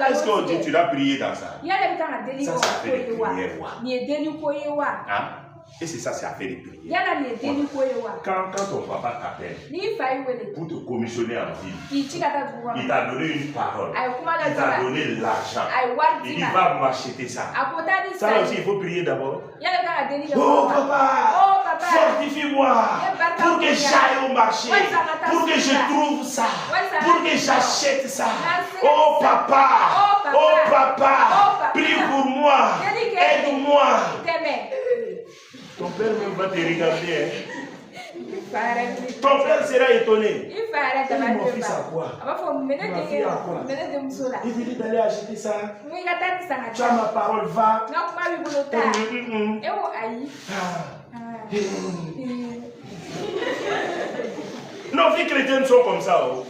A: Est-ce qu'on dit tu dois prier dans ça? Ça, ça fait des prières. Hein? Et c'est ça, c'est affaire de prière. Quand ton papa t'appelle pour te commissionner en ville, il t'a donné une parole, il t'a donné l'argent, il dit va m'acheter ça. Ça aussi, il faut prier d'abord. Oh papa, fortifie-moi pour que j'aille au marché, pour que je trouve ça, pour que j'achète ça. Oh papa, prie pour moi, aide-moi. Ton père même va te regarder. Ton père sera étonné. Mon fils à quoi? Ma fille à quoi? Il te dit d'aller acheter ça. Tu as ma parole, va. Nos vies chrétiennes sont comme ça. Oh.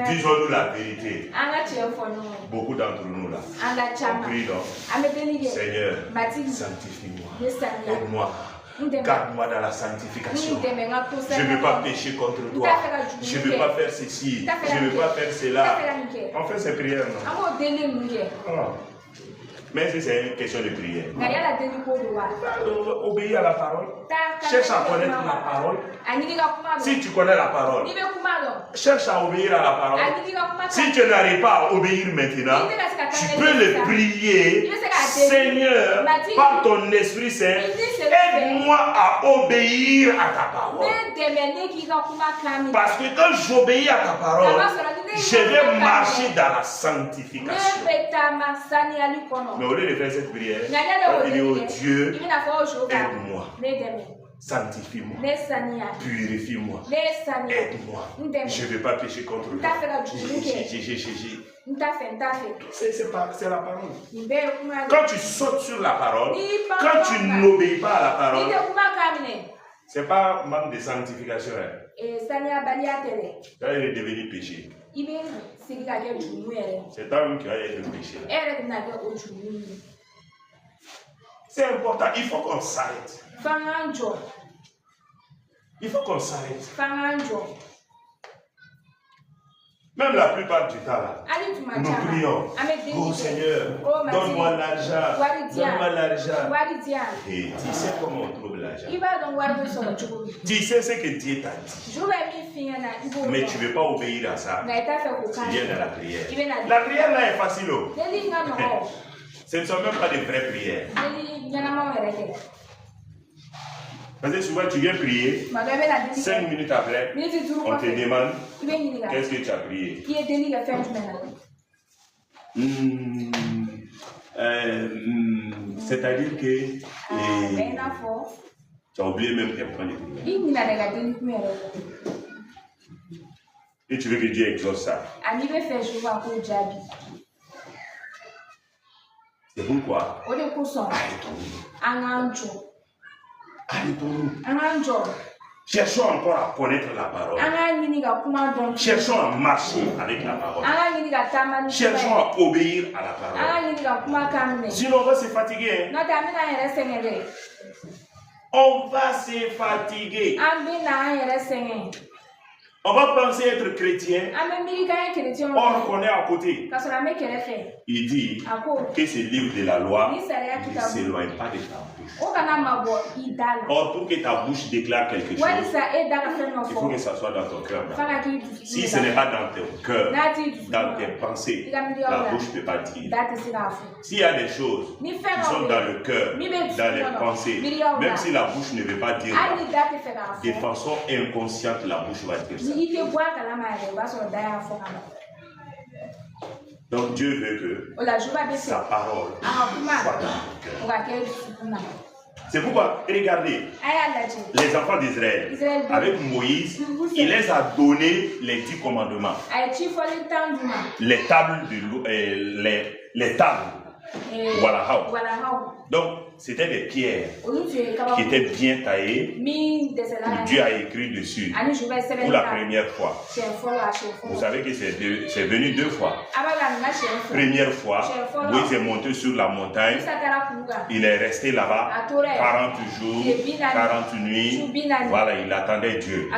A: Disons-nous la vérité. Beaucoup d'entre nous là. On prie donc. Seigneur, sanctifie-moi. Aide-moi. Garde-moi dans la sanctification. Je ne veux pas pécher contre toi. Je ne veux pas faire ceci. Je ne veux pas faire cela. On fait ces prières, non? Oh. Mais c'est une question de prière. Obéis à la parole. Cherche à connaître la parole. Si tu connais la parole, cherche à obéir à la parole. Si tu n'arrives pas à obéir maintenant, tu peux le prier. Seigneur, par ton Esprit Saint, aide-moi à obéir à ta parole. Parce que quand j'obéis à ta parole, je vais marcher dans la sanctification. Mais au lieu de faire cette prière, on va dire oh Dieu, aide-moi, sanctifie-moi, purifie-moi, aide-moi. Je ne veux pas pécher contre toi. C'est la parole. Quand tu sautes sur la parole, quand tu n'obéis pas à la parole, ce n'est pas un manque de sanctification. Ça est devenu péché. C'est un qui va être péché. C'est important, il faut qu'on s'arrête. Il faut qu'on s'arrête. Même la plupart du temps, là, nous prions. Oh Seigneur, donne-moi l'argent. Donne-moi l'argent. Et tu sais comment on trouve l'argent. Tu sais ce que Dieu t'a dit. Mais tu ne veux pas obéir à ça. Tu viens dans la prière. La prière là est facile. Ce ne sont même pas des vraies prières. Parce que souvent tu viens prier, 5 minutes après, on te demande qu'est-ce que tu as prié. C'est-à-dire que tu as oublié même tes points de prière. Et tu veux que Dieu exauce ça. C'est pourquoi arrêtons-nous. Cherchons encore à connaître la parole. Cherchons à marcher avec la parole. Cherchons à obéir à la parole. Sinon, on va se fatiguer. On va se fatiguer. On va penser être chrétien, or qu'on est à côté. Il dit que ce livre de la loi ne s'éloigne pas de ta bouche. Or, pour que ta bouche déclare quelque chose, il faut que ça soit dans ton cœur. Si ce n'est pas dans ton cœur, dans tes pensées, la bouche ne peut pas dire. S'il y a des choses qui sont dans le cœur, dans les pensées, même si la bouche ne veut pas dire, de façon inconsciente, la bouche va dire ça. Donc Dieu veut que sa parole soit dans ton cœur. C'est pourquoi, regardez, les enfants d'Israël, avec Moïse, il les a donné les 10 commandements. Les tables, les tables. Voilà. Donc, c'était des pierres qui étaient bien taillées. Dieu a écrit dessus pour la première fois. Vous savez que c'est venu 2 fois. Première fois, Moïse est monté sur la montagne. Il est resté là-bas 40 jours, 40 nuits. Voilà, il attendait Dieu.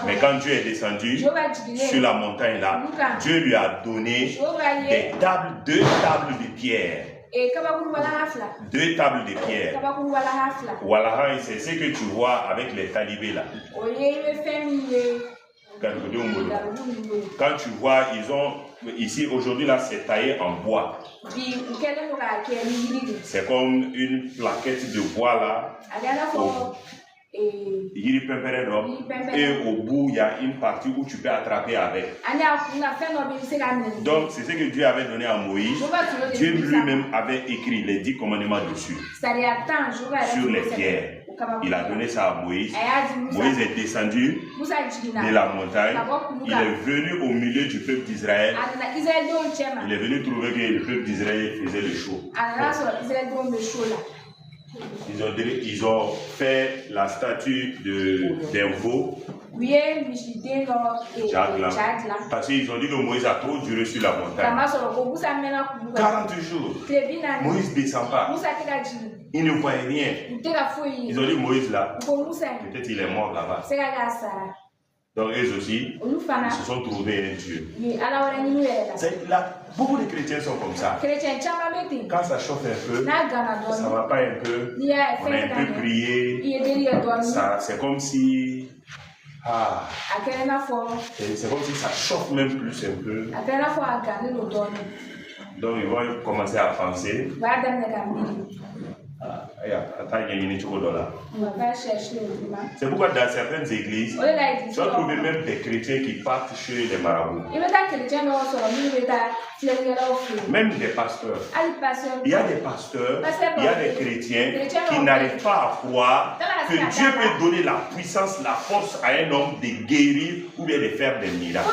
A: Mais quand Dieu est descendu sur la montagne là, Dieu lui a donné des tables, 2 tables de pierre. 2 tables de pierre. Voilà, c'est ce que tu vois avec les talibés là. Quand tu vois, ils ont ici aujourd'hui là, c'est taillé en bois. C'est comme une plaquette de bois là. Et au bout, il y a une partie où tu peux attraper avec. Donc, c'est ce que Dieu avait donné à Moïse. Dieu lui-même avait écrit les 10 commandements dessus. Sur les pierres. Il a donné ça à Moïse. Moïse est descendu de la montagne. Il est venu au milieu du peuple d'Israël. Il est venu trouver que le peuple d'Israël faisait le chaud. Ils ont fait la statue d'un veau. Parce qu'ils ont dit que Moïse a trop duré sur la montagne. 40 jours. Moïse ne descend pas. Il ne voyait rien. Ils ont dit Moïse là, peut-être il est mort là-bas. Donc eux aussi, ils se sont trouvés un Dieu. Là, beaucoup de chrétiens sont comme ça. Quand ça chauffe un peu, ça ne va pas un peu, on a un peu prié, c'est comme si... c'est comme si ça chauffe même plus un peu. Donc ils vont commencer à penser. C'est pourquoi dans certaines églises, tu vas trouver même des chrétiens qui partent chez les marabouts. Même des pasteurs. Il y a des pasteurs, il y a des chrétiens qui n'arrivent pas à croire que Dieu peut donner la puissance, la force à un homme de guérir ou bien de faire des miracles.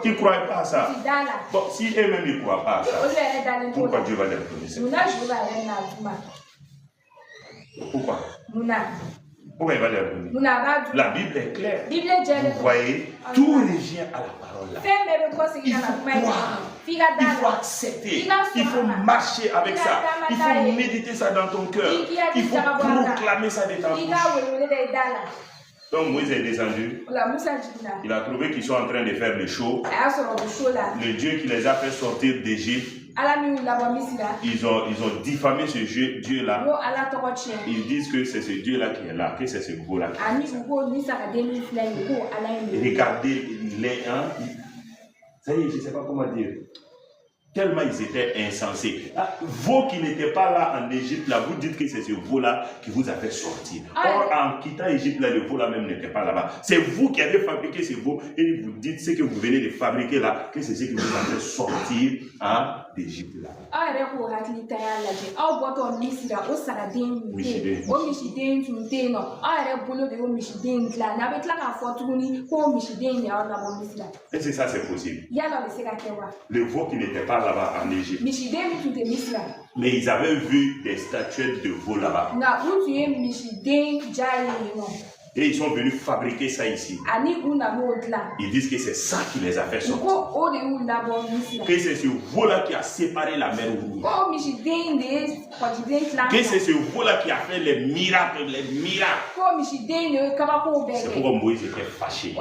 A: Qui ne croient pas à ça. Bon, si eux-mêmes ne croient pas à ça, pourquoi Dieu va leur donner ça? Pourquoi? Pourquoi il va leur donner? La Bible est claire. Vous voyez, tout revient à la parole là. Il faut croire, il faut accepter, il faut marcher avec ça, il faut méditer ça dans ton cœur, il faut proclamer ça de ta bouche. Donc Moïse est descendu. Il a trouvé qu'ils sont en train de faire le show. Le Dieu qui les a fait sortir d'Égypte. Ils ont diffamé ce Dieu-là. Ils disent que c'est ce Dieu-là qui est là, que c'est ce beau-là. Regardez les ça y est, je ne sais pas comment dire. Tellement ils étaient insensés. Vous qui n'étiez pas là en Égypte, là, vous dites que c'est ce veau-là qui vous a fait sortir. Or, en quittant Égypte, là, le veau-là même n'était pas là-bas. C'est vous qui avez fabriqué ce veau et vous dites ce que vous venez de fabriquer là, que c'est ce qui vous a fait sortir d'Égypte là. Et c'est ça, c'est possible. Le veau qui n'était pas là-bas en Égypte. Mais ils avaient vu des statuettes de veau là-bas. Et ils sont venus fabriquer ça ici. Ils disent que c'est ça qui les a fait sortir. Que c'est ce veau-là qui a séparé la mer rouge. Que c'est ce veau-là qui a fait les miracles, C'est pourquoi Moïse était fâché.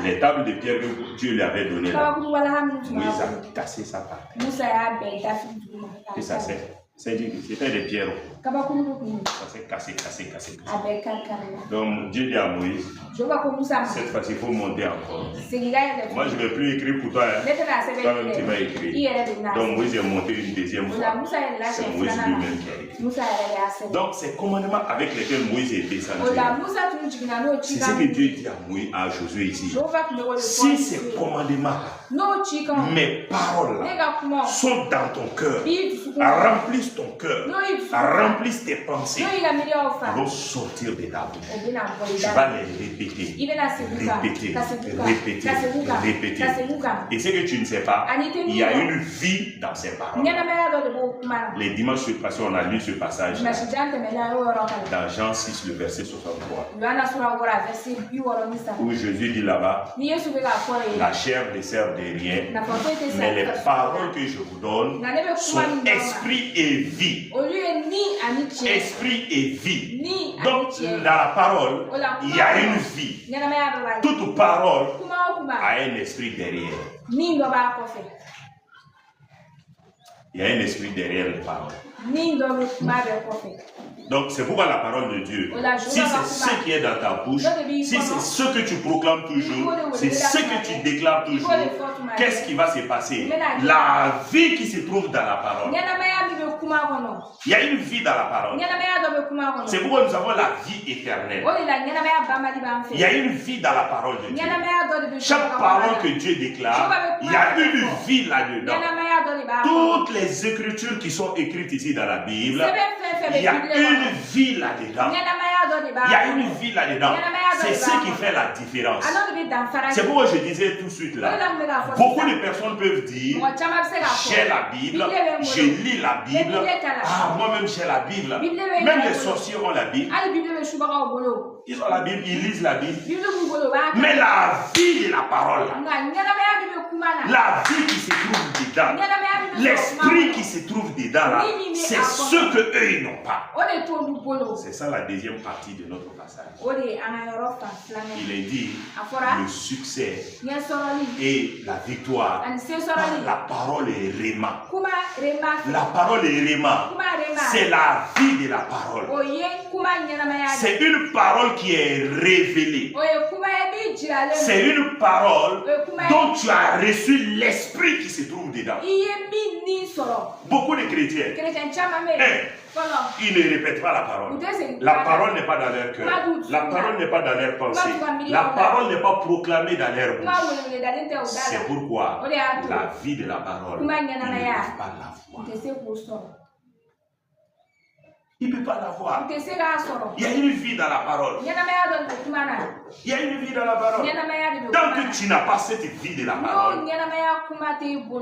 A: Les tables de pierre que Dieu lui avait données là, Moïse a cassé sa part. Et ça c'était des pierres. Ça s'est cassé. Donc Dieu dit à Moïse, cette fois-ci il faut monter encore. Moi je ne vais plus écrire pour toi. Toi-même tu vas écrire. Donc Moïse est monté une deuxième fois. C'est Moïse lui-même qui a écrit. Donc ces commandements avec lesquels Moïse est descendu, c'est ce que Dieu dit à Josué ici. Si ces commandements, mes paroles sont dans ton cœur, remplissent ton cœur, remplissent tes pensées, vont sortir de ta bouche. Tu vas les répéter. Et ce que tu ne sais pas, il y a une vie dans ces paroles. Les dimanches passés, on a lu ce passage dans Jean 6, le verset 63, où Jésus dit là-bas, la chair ne sert de rien, mais les paroles que je vous donne sont esprit et vie. Esprit et vie. Donc, dans la parole, il y a une vie. Toute parole a un esprit derrière. Il y a un esprit derrière les paroles. Donc c'est pourquoi la parole de Dieu, si c'est ce qui est dans ta bouche, si c'est ce que tu proclames toujours, c'est ce que tu déclares toujours, qu'est-ce qui va se passer? La vie qui se trouve dans la parole. Il y a une vie dans la parole. C'est pourquoi nous avons la vie éternelle. Il y a une vie dans la parole de Dieu. Chaque parole que Dieu déclare, il y a une vie là-dedans. Toutes les écritures qui sont écrites ici dans la Bible, il y a une vie là-dedans. Il y a une vie là-dedans. C'est ce qui fait la différence. C'est pourquoi je disais tout de suite là, beaucoup de personnes peuvent dire, j'ai la Bible, je lis la Bible, moi-même j'ai la Bible. Même les sorciers ont la Bible. Ils ont la Bible, ils lisent la Bible. Mais la vie de la parole, la vie qui se trouve dedans, l'esprit qui se trouve dedans là, c'est ce que eux ils n'ont pas. C'est ça la deuxième partie de notre passage. Il est dit le succès et la victoire par la parole est Réma. La parole est Réma. C'est la vie de la parole. C'est une parole qui est révélée. C'est une parole dont tu as reçu l'esprit qui se trouve dedans. Beaucoup de chrétiens, ils ne répètent pas la parole. La parole n'est pas dans leur cœur. La parole n'est pas dans leur pensée. La parole n'est pas proclamée dans leur bouche. C'est pourquoi la vie de la parole, ils ne peuvent pas la voir. Il ne peut pas la voir. Il y a une vie dans la parole. Il y a une vie dans la parole. Tant que tu n'as pas cette vie de la parole,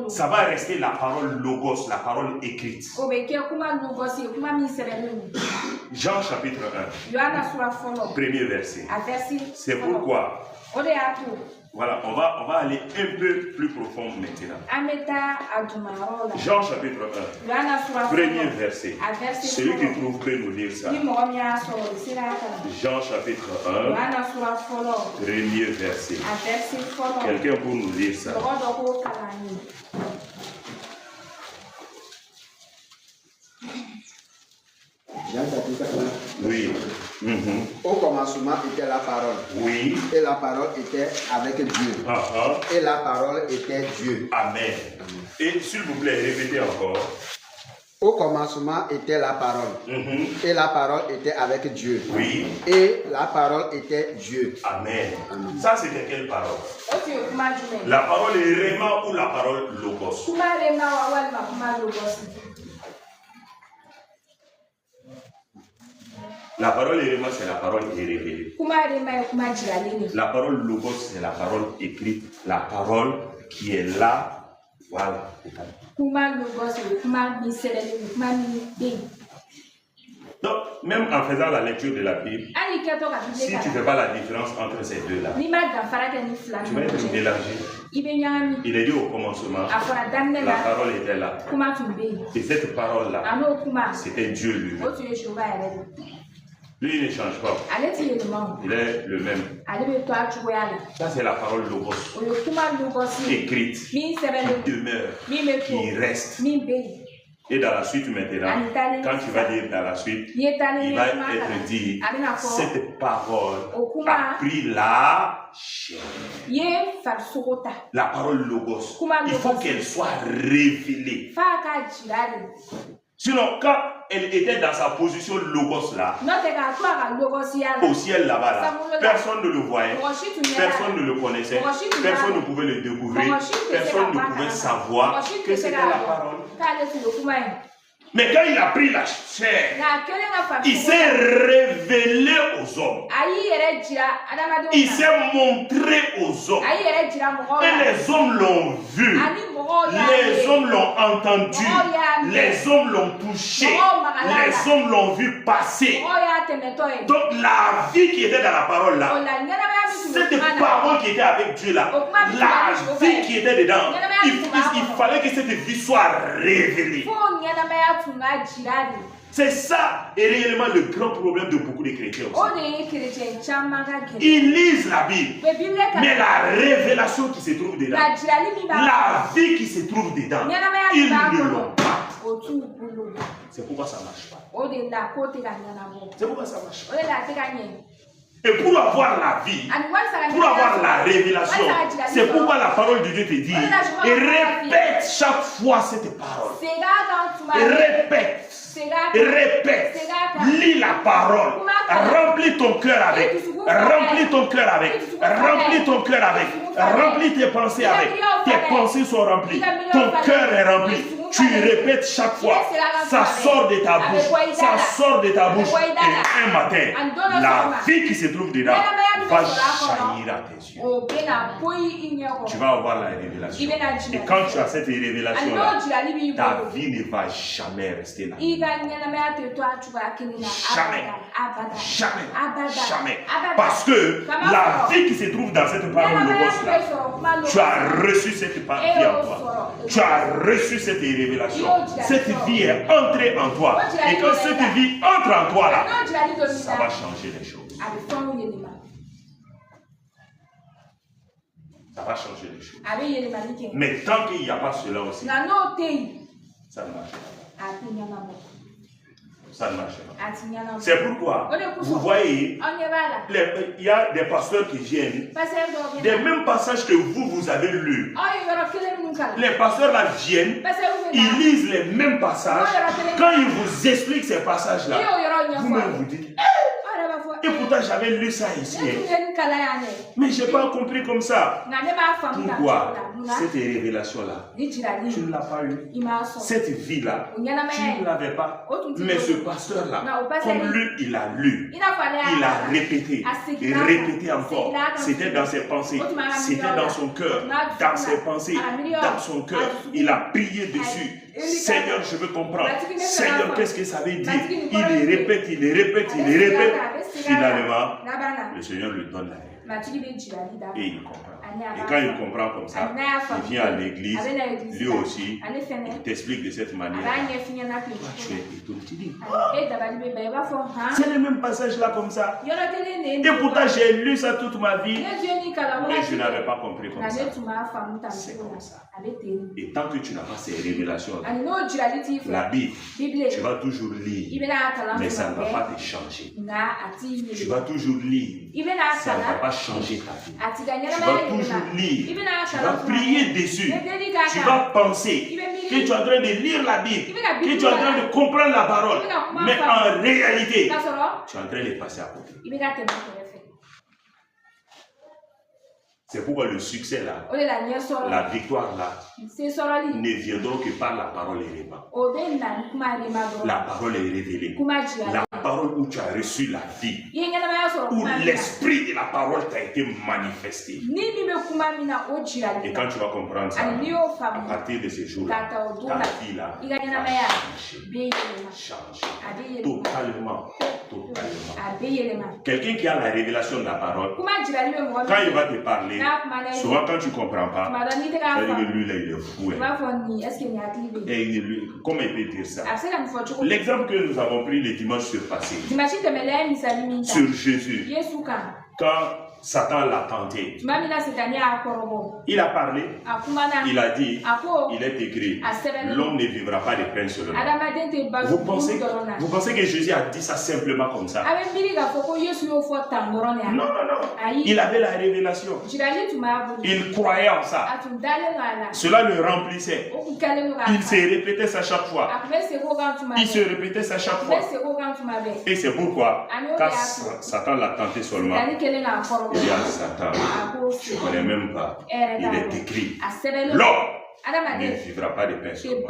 A: ça va rester la parole logos, la parole écrite. Jean chapitre 1, premier verset. C'est pourquoi Voilà, on va aller un peu plus profond maintenant. Jean chapitre 1, premier verset. Celui qui trouve peut nous lire ça. Jean chapitre 1, premier verset. Quelqu'un pour nous lire ça.
C: Jean chapitre 1.
A: Oui.
C: Au commencement était la parole.
A: Oui.
C: Et la parole était avec Dieu. Et la parole était Dieu.
A: Amen. Et s'il vous plaît, répétez encore.
C: Au commencement était la parole. Et la parole était avec Dieu.
A: Oui.
C: Et la parole était Dieu.
A: Amen. Ça, c'était quelle parole? La parole est Réma ou la parole Logos? La parole Réma, c'est la parole qui est révélée. La parole Logos, c'est la parole écrite. La parole qui est là. Voilà. Donc, même en faisant la lecture de la Bible, si tu ne fais pas la différence entre ces deux-là, tu vas être mélangé. Il est dit au commencement, la parole était là. Et cette parole-là, c'était Dieu lui-même. Lui, il ne change pas. Il est le même. Ça, c'est la parole Logos. Écrite. Qui demeure. Qui reste. Et dans la suite maintenant, quand tu vas dire dans la suite, il va être dit, cette parole a pris la chair. La parole Logos, il faut qu'elle soit révélée. Sinon, quand elle était dans sa position Logos là, au ciel là-bas, personne ne le voyait, personne ne le connaissait, personne ne pouvait le découvrir, personne ne pouvait savoir que c'était la parole. Mais quand il a pris la chair, il s'est révélé aux hommes. Il s'est montré aux hommes. Et les hommes l'ont vu. Les hommes l'ont entendu. Les hommes l'ont touché. Les hommes l'ont vu passer. Donc la vie qui était dans la parole là, cette parole qui était avec Dieu là, la vie qui était dedans, il fallait que cette vie soit révélée. C'est ça est réellement le grand problème de beaucoup de chrétiens aussi. Ils lisent la Bible, mais la révélation qui se trouve dedans, la vie qui se trouve dedans, ils ne l'ont pas. C'est pourquoi ça ne marche pas. C'est pourquoi ça ne marche pas. Et pour avoir la vie, pour avoir la révélation, c'est pourquoi la parole de Dieu te dit, et répète chaque fois cette parole. Et répète. Et répète, lis la parole, remplis ton cœur avec, remplis ton cœur avec, remplis ton cœur avec, remplis tes pensées avec, tes pensées sont remplies, ton cœur est rempli, tu répètes chaque fois, ça sort de ta bouche, ça sort de ta bouche, et un matin, la vie qui se trouve dedans va jaillir à tes yeux. Tu vas avoir la révélation. Et quand tu as cette révélation-là, ta vie ne va jamais rester là. Jamais. Jamais. Jamais. Parce que la vie qui se trouve dans cette parole Logos-là, tu as reçu cette vie en toi. Tu as reçu cette révélation. Cette vie est entrée en toi. Et quand cette vie entre en toi là, ça va changer les choses. Ça va changer les choses. Mais tant qu'il n'y a pas cela aussi, ça ne marche pas. Ça ne marche pas. C'est pourquoi, vous voyez, il y a des pasteurs qui viennent, des mêmes passages que vous avez lus. Les pasteurs là viennent, ils lisent les mêmes passages. Quand ils vous expliquent ces passages-là, vous-même vous dites, et pourtant j'avais lu ça ici. Mais je n'ai pas compris comme ça. Pourquoi cette révélation-là, tu ne l'as pas eu. Cette vie-là, tu ne l'avais pas. Mais ce pasteur-là, comme lui, il a lu. Il a répété. Et répété encore. C'était dans ses pensées. C'était dans son cœur. Dans ses pensées. Dans son cœur. Il a prié dessus. Seigneur, je veux comprendre. Seigneur, qu'est-ce que ça veut dire? Il répète, il répète, il répète. Finalement, le Seigneur lui donne la réponse. Et il comprend. Et quand il comprend comme ça, il vient à l'église, lui aussi, il t'explique de cette manière. Tu es étonné, tu dis, c'est le même passage là comme ça. Et pourtant j'ai lu ça toute ma vie, mais je n'avais pas compris comme ça. C'est comme ça. Et tant que tu n'as pas ces révélations, la Bible, tu vas toujours lire, mais ça ne va pas te changer. Tu vas toujours lire, ça ne va pas changer ta vie. Tu vas toujours lire, tu vas prier dessus, tu vas penser que tu es en train de lire la Bible, que tu es en train de comprendre la parole, mais en réalité, tu es en train de passer à côté. C'est pourquoi le succès là, la victoire là, ne viendront que par la parole et les La parole est révélée. La parole où tu as reçu la vie, où l'esprit de la parole t'a été manifesté. Et quand tu vas comprendre ça, à partir de ce jour-là, ta vie là va changer. Totalement. Quelqu'un qui a la révélation de la parole, quand il va te parler, souvent quand tu ne comprends pas, ça veut dire que lui là il est fou. Et comment il peut dire ça? L'exemple que nous avons pris le dimanche passé sur Jésus, quand Satan l'a tenté, il a parlé, il a dit, il est écrit, l'homme ne vivra pas de pain seulement. Vous pensez que Jésus a dit ça simplement comme ça? Non. Il avait la révélation. Il croyait en ça. Cela le remplissait. Il se répétait ça chaque fois. Il se répétait ça chaque fois. Et c'est pourquoi, quand Satan l'a tenté seulement, il y a Satan, je ne connais même pas. Il est écrit, l'homme ne vivra pas de pain seulement.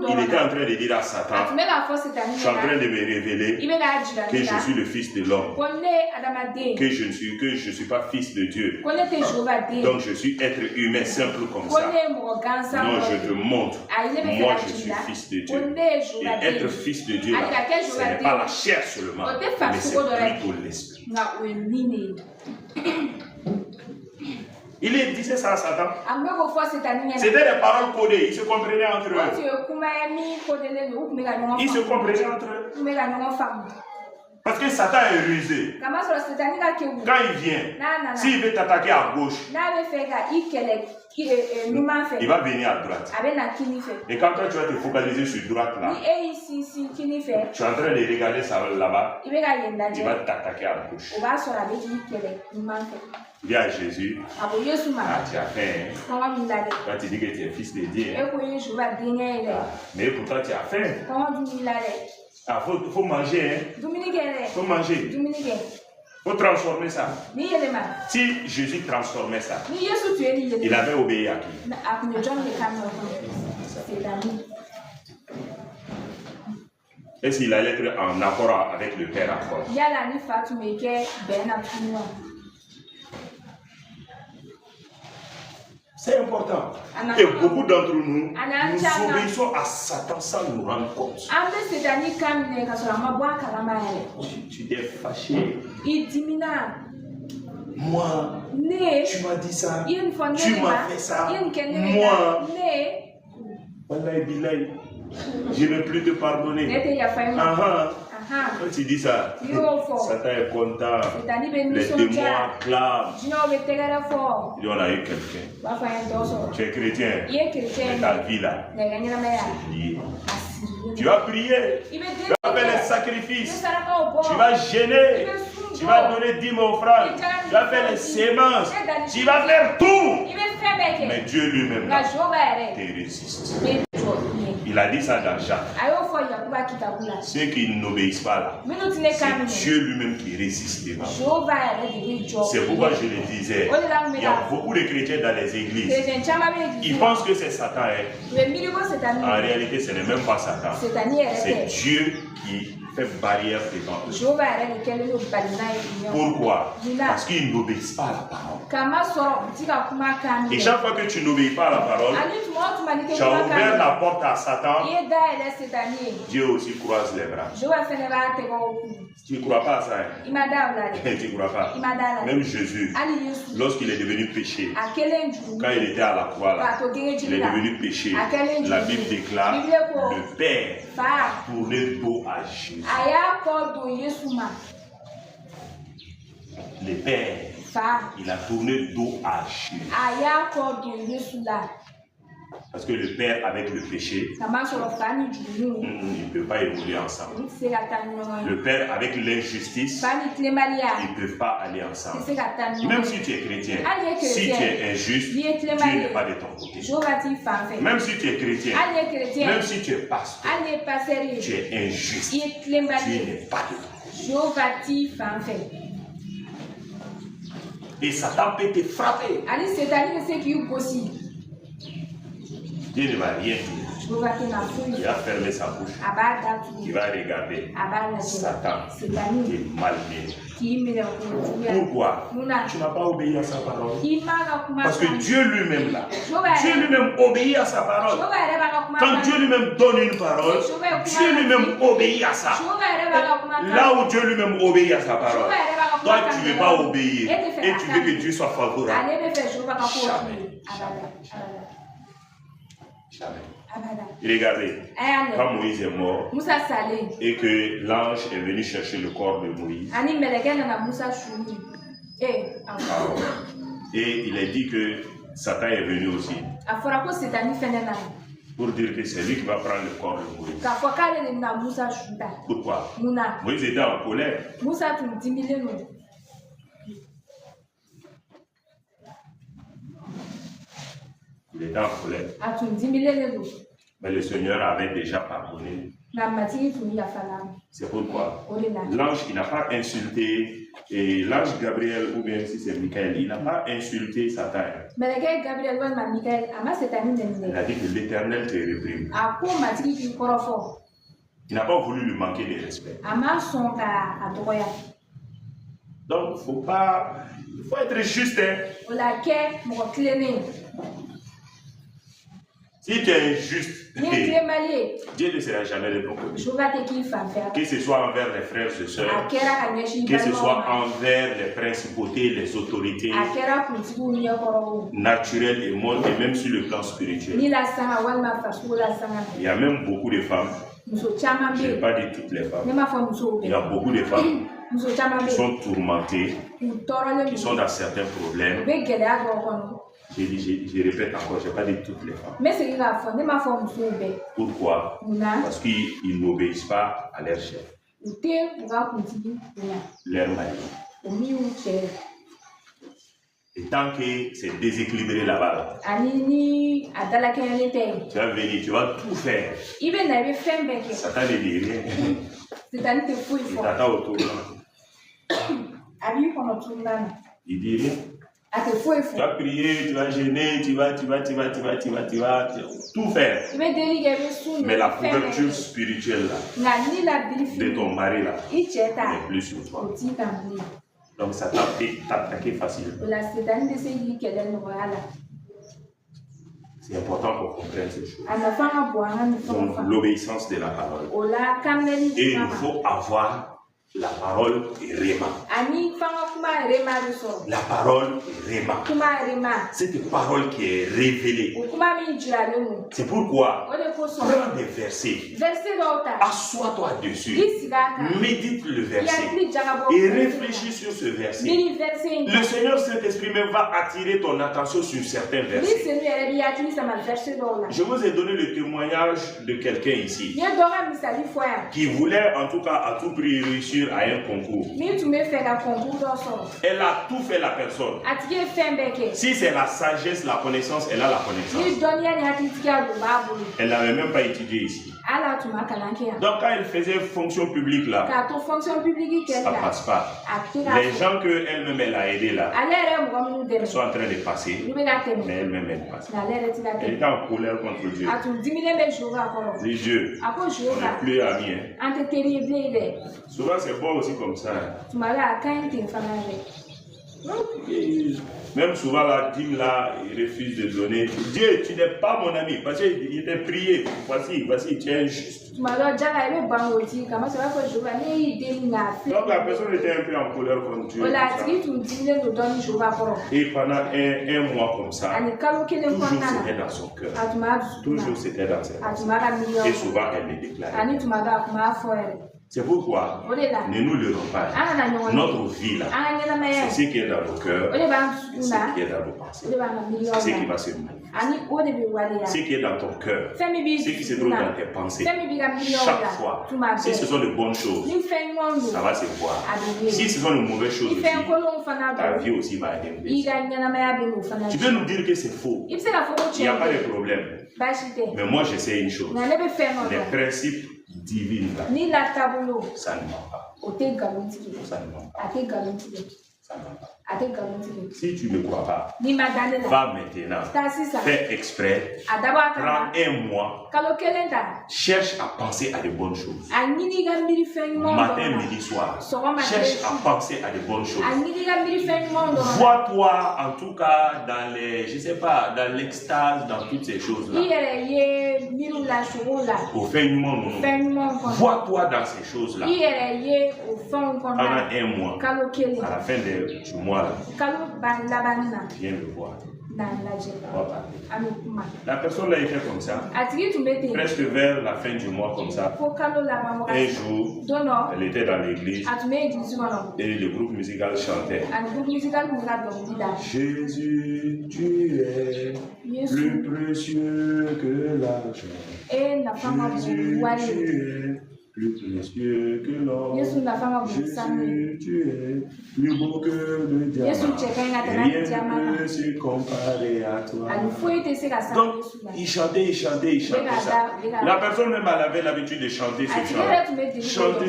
A: Il était en train de dire à Satan, je suis en train de me révéler que je suis le fils de l'homme, que je ne suis pas fils de Dieu. Donc je suis être humain simple comme ça. Non, je te montre, moi je suis fils de Dieu. Et être fils de Dieu, là, ce n'est pas la chair seulement, mais c'est plutôt l'esprit. Il disait ça à Satan. C'était des paroles codées. Ils se comprenaient entre eux. Ils se comprenaient entre eux. Parce que Satan est rusé. Quand il vient, s'il veut t'attaquer à gauche, il va venir à droite. Et quand toi tu vas te focaliser sur droite là, tu es en train de regarder ça là-bas, il va t'attaquer à gauche. Dis à Jésus, tu as faim. Toi tu dis que tu es fils de Dieu. Mais pourtant tu as faim. Ah, faut manger, hein? Faut manger. Faut transformer ça. Si Jésus transformait ça, il avait obéi à qui? Est-ce qu'il allait être en accord avec le Père à force? C'est important. Et beaucoup d'entre nous, nous obéissons à Satan sans nous rendre compte. Tu t'es fâché. Moi, tu m'as dit ça. Tu m'as fait ça. Moi, je ne vais plus te pardonner. Quand tu dis ça, Satan est content. Les démons acclament. On a eu quelqu'un. Tu es chrétien. Mais ta vie là, c'est lié. Tu vas prier. Tu vas faire les sacrifices. Tu vas gêner. Tu vas donner 10 000 offrandes. Tu vas faire les sémences. Tu vas faire tout. Mais Dieu lui-même te résiste. Il a dit ça dans Jacques. Ceux qui n'obéissent pas là, c'est Dieu lui-même qui résiste devant. C'est pourquoi je le disais, il y a beaucoup de chrétiens dans les églises. Ils pensent que c'est Satan. En réalité, ce n'est même pas Satan. C'est Dieu qui fait barrière devant eux.
B: Jehova yɛrɛ de kɛlen don balima ye u ɲɛ.
A: Pourquoi?
B: Munna?
A: Parce qu'ils n'obéissent pas à la parole.
B: Kama sɔrɔ u ti ka kuma kan
A: Et
B: mɛn.
A: chaque fois que tu n'obéis pas à la parole,
B: Ani tuma o tuma ni tɛ
A: tu as
B: kuma
A: ouvert
B: kan
A: la
B: mɛn.
A: porte à Satan.
B: I ye dayɛlɛ Setani ye.
A: Dieu aussi croise les bras.
B: Jehova fɛnɛ b'a tɛgɛw kun.
A: Tu ne crois pas à ça, hein?
B: I ma da o la dɛ.
A: Tu ne crois pas.
B: I ma da la
A: Même
B: dɛ.
A: Jésus,
B: Hali Yesu.
A: lorsqu'il est devenu péché,
B: A kelen juru.
A: quand il était à la croix, là,
B: K'a to gɛngɛ
A: il
B: jigi
A: est
B: la.
A: devenu péché.
B: A kɛlen
A: La
B: juru.
A: Bible déclare
B: Bible ko.
A: le Père
B: Fa.
A: tournait le dos à Jésus.
B: A y'a kɔ don Yesu ma.
A: Le Père,
B: Fa.
A: il a tourné le dos à Jésus.
B: A y'a kɔ don Yesu la.
A: Parce que le Père avec le péché,
B: Kama sɔrɔ fa ni juru ni.
A: il ne peut pas évoluer ensemble.
B: Olu ti se ka taa ni ɲɔgɔn ye.
A: Le Père avec l'injustice,
B: Fa ni tilemaliya.
A: ils ne peuvent pas aller
B: Ti
A: ensemble.
B: se ka taa ni ɲɔgɔn
A: Même
B: ye.
A: si tu es chrétien,
B: Hali ye
A: si tu
B: chrétien.
A: es injuste,
B: N'i ye
A: Dieu
B: tilemali
A: n'est
B: ye.
A: pas de ton côté.
B: Jehova t'i fan fɛ.
A: Même si tu es chrétien,
B: Hali ye chrétien.
A: même si tu es pasteur,
B: Hali ye pasteur
A: tu
B: ye.
A: es injuste.
B: I ye tilemali
A: Dieu
B: ye.
A: n'est pas de ton côté.
B: Jehova t'i fan fɛ.
A: Et Satan peut te frapper.
B: Ani Setani bɛ se k'i gosi.
A: Dieu ne va rien dire.
B: Jehova tɛna foyi
A: Il
B: kɛ.
A: va fermer sa bouche.
B: A b'a
A: Il
B: datugu.
A: va regarder.
B: A b'a lajɛ.
A: Satan,
B: Setani
A: tu es malmené.
B: k'i minɛ k'o juguya.
A: Pourquoi?
B: Munna?
A: Tu n'as pas obéi à sa parole.
B: I ma ka kuma
A: Parce que
B: kan.
A: Dieu lui-même là,
B: Jehova
A: Dieu
B: yɛrɛ.
A: lui-même obéit à sa parole.
B: Jehova yɛrɛ b'a ka kuma
A: Quand
B: kan.
A: Dieu lui-même donne une parole, Dieu lui-même obéit à ça.
B: Jehova yɛrɛ b'a ka kuma kan.
A: Là où Dieu lui-même obéit à sa parole,
B: Jehova yɛrɛ b'a ka
A: toi
B: kuma kan.
A: tu ne veux pas obéir
B: E tɛ fɛ
A: et
B: ka
A: tu
B: taa.
A: veux que Dieu soit favorable.
B: Ale bɛ fɛ Jehova ka k'o f'i
A: Jamais.
B: ye. Abada. Abada.
A: Jamais.
B: Abada.
A: Regardez,
B: A y'a
A: quand
B: lajɛ.
A: Moïse est mort
B: Musa salen.
A: et que l'ange est venu chercher le corps de Moïse,
B: Ani mɛlɛkɛ nana Musa suli. Awɔ.
A: et il est dit que Satan est venu aussi
B: A fɔra ko Setani fɛnɛ nana.
A: pour dire que c'est lui qui va prendre le corps de Moïse.
B: K'a fɔ k'ale de bɛna Musa su ta.
A: Pourquoi?
B: Munna?
A: Moïse était en colère.
B: Musa tun dimilen don.
A: Il était en colère.
B: A tun dimilen don.
A: Mais le Seigneur avait déjà pardonné.
B: Nka matigi tun yafala.
A: C'est pourquoi
B: O de la.
A: l'ange, il n'a pas insulté, et l'ange Gabriel, ou bien si c'est Michael, il n'a pas insulté Satan.
B: Mɛlɛkɛ Gabriel walima Mikael a ma Setani nɛni
A: Il
B: dɛ.
A: a dit que l'Éternel te réprime.
B: A ko matigi k'i kɔrɔfɔ.
A: Il n'a pas voulu lui manquer de respect.
B: A ma sɔn ka a dɔgɔya.
A: Donc, il faut être juste. Hein.
B: O la kɛ mɔgɔ tilennen.
A: Si tu es injuste,
B: N'i ye tilemali ye.
A: Dieu ne sera jamais de ton côté.
B: Jehova tɛ k'i fan fɛ.
A: Que ce soit envers les frères et
B: A
A: sœurs,
B: kɛra ka ɲɛsin i
A: que ce
B: balimaw
A: soit
B: ma.
A: envers les principautés, les autorités
B: A kɛra kuntigiw ɲɛkɔrɔ o.
A: naturelles et mondes, et même sur le plan spirituel.
B: Ni la sanga walima farisogo la sanga.
A: Il y a même beaucoup de femmes,
B: Muso caman
A: je
B: bɛ
A: n'ai
B: yen.
A: pas dit toutes les
B: Ne
A: femmes,
B: m'a fɔ musow
A: il y
B: bɛɛ.
A: a beaucoup de femmes
B: Muso caman
A: qui
B: bɛ yen.
A: sont tourmentées,
B: K'u tɔɔrɔlen
A: qui sont
B: don.
A: dans certains
B: U
A: problèmes.
B: bɛ gɛlɛya dɔw kɔnɔ.
A: Je répète encore, je n'ai pas dit toutes les femmes.
B: N bɛ segin k'a fɔ ne m'a fɔ musow bɛɛ.
A: Pourquoi?
B: Munna?
A: Parce qu'ils n'obéissent pas à leur chef,
B: U tɛ u ka kuntigi bonya.
A: leur mari.
B: O min y'u cɛ ye.
A: Et tant que c'est déséquilibré là-bas,
B: Ani ni a dalakɛɲɛlen tɛ yen.
A: tu vas venir, tu vas tout faire.
B: I bɛ na i bɛ fɛn bɛɛ kɛ.
A: Satan ne dit rien.
B: Setani tɛ foyi
A: Il
B: fɔ.
A: t'attend autour. là.
B: A b'i kɔnɔ tununa na.
A: Il dit rien.
B: A tɛ foyi
A: Tu
B: fɔ.
A: vas prier, tu vas gêner, tu vas tout faire.
B: I bɛ deli kɛ i bɛ sun de.
A: Mais la
B: i bɛ fɛn bɛɛ
A: couverture
B: kɛ.
A: spirituelle là,
B: Nka ni ladili
A: de ton mari là,
B: i cɛ ta.
A: n'est plus sur toi.
B: O t'i kan bilen.
A: Donc Satan peut t'attaquer facilement.
B: O la Setani bɛ se k'i kɛlɛ nɔgɔya la.
A: C'est important qu'on comprenne ces choses.
B: A nafa ka bon an ka nin fɛnw
A: Donc
B: faamu.
A: l'obéissance de la parole.
B: O la kanbɛli
A: Et il
B: kuma ma.
A: faut avoir la parole et Réma.
B: Ani f'an ka kuma yɛrɛ ma de sɔrɔ.
A: La parole et Réma.
B: Kuma yɛrɛ ma.
A: Cette parole qui est révélée.
B: O kuma min jiralen don.
A: C'est pourquoi
B: O de kosɔn.
A: prends des versets.
B: Verset dɔw ta.
A: Assois-toi
B: I
A: dessus.
B: sigi a kan.
A: Médite le
B: I
A: verset.
B: hakili jagabɔ.
A: Et réfléchis sur ce verset.
B: Ni verset in
A: Le
B: kan.
A: Seigneur Saint-Esprit même va attirer ton attention sur certains
B: Ni
A: versets.
B: senu yɛrɛ b'i hakili sama verset dɔw la.
A: Je vous ai donné le témoignage de quelqu'un ici
B: N ye dɔ ka misali fɔ yan.
A: qui voulait en tout cas à tout prix réussir réussir à un concours,
B: Mi tu me fais un concours dans son.
A: elle a tout fait la personne.
B: Atike fait mbeke.
A: Si c'est la sagesse, la connaissance, elle a la connaissance.
B: Ni donia ni hatitika do babu.
A: Elle n'avait même pas étudié ici.
B: Ala tu makalanke.
A: Donc quand elle faisait fonction publique là,
B: Ka to fonction publique
A: ça
B: qu'elle
A: ne
B: a.
A: passe pas. Les gens que elle-même elle a aidé là,
B: Alere mo mu de.
A: sont en train de passer,
B: Ni be la teme.
A: mais elle-même elle passe.
B: Na lere ti la
A: Elle
B: teme.
A: était en colère contre Dieu.
B: Atu dimine be jura ko.
A: Dis Dieu,
B: Ako
A: on
B: jura.
A: n'est plus amis. Hein.
B: Ante terrible de.
A: Souvent c'est bon aussi comme ça. Hein.
B: Tu mala kainte fanale.
A: Même souvent la dîme là, il refuse de donner. Dieu, tu n'es pas mon ami. Parce qu'il t'a prié. Voici, tu es injuste.
B: Tu mala jana ile bangoti kama ça va ko jura ni de na.
A: Donc la personne était un peu en colère contre Dieu.
B: Ola tiki tu dimine do don jura ko.
A: Et pendant un mois comme ça,
B: Ani kalo kele
A: toujours
B: kontana.
A: c'était dans son cœur.
B: Atuma
A: Toujours c'était dans ses pensées.
B: Atumara million.
A: Et souvent elle le déclarait.
B: Ani tumaga kuma foere.
A: C'est pourquoi ne nous leurrons pas. Notre vie là, c'est ce qui est dans nos cœurs, c'est ce qui est dans nos pensées, c'est ce qui va se manifester. Ce qui est dans ton cœur, ce qui se trouve dans tes pensées, chaque fois, si ce sont de bonnes choses, ça va se voir. Si ce sont de mauvaises choses aussi, ta vie aussi va être imbécile. Tu peux nous dire que c'est faux, il n'y a pas de problème. Mais moi je sais une chose, les principes divines là, ça ne ment pas. Ça ne ment pas. Ça ne ment pas. Si tu ne crois pas, va maintenant, fais exprès, prends un mois, cherche à penser à de bonnes choses. Matin, midi, soir, cherche à penser à de bonnes choses. Vois-toi en tout cas dans les, je sais pas, dans l'extase, dans toutes ces choses-là. Au fin du monde, vois-toi dans ces choses-là. Pendant un mois, à la fin du mois, viens me voir. La personne là, il fait comme ça. Presque vers la fin du mois, comme ça. Un jour, elle était dans l'église et le groupe musical chantait. Jésus, tu es plus précieux que l'argent. Jésus, tu es plus précieux que l'or. Jésus, tu es plus beau que le diamant. Rien ne peut se comparer à toi. Donc, il chantait ça. La personne même elle avait l'habitude de chanter ce chant. Chanter.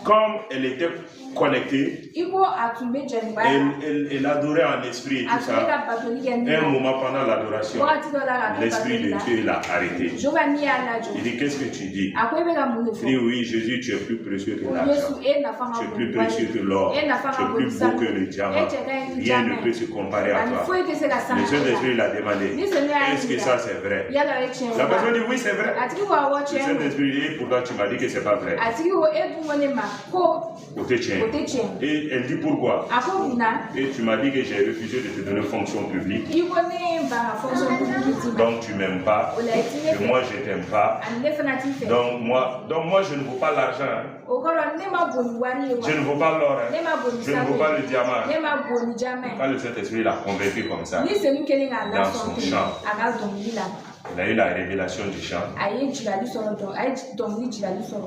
A: Comme elle était connectée, elle adorait en esprit et tout ça. Un moment pendant l'adoration, l'esprit de Dieu l'a arrêté. Il dit, qu'est-ce que tu dis? Il dit, oui, Jésus, tu es plus précieux que l'argent. Tu es plus précieux que l'or. Tu es plus beau que le diamant. Rien ne peut se comparer à toi. Le Saint-Esprit l'a demandé. Est-ce que ça c'est vrai? La personne dit, oui, c'est vrai. Le Saint-Esprit dit, pourtant tu m'as dit que c'est pas vrai. Et elle dit pourquoi? Et tu m'as dit que j'ai refusé de te donner fonction publique. Donc tu m'aimes pas. Que moi je t'aime pas. Donc moi je ne vaux pas l'argent. Je ne vaux pas l'or. Je ne vaux pas le diamant. Quand le Saint-Esprit l'a convaincu comme ça, dans son champ, il a eu la révélation du chant.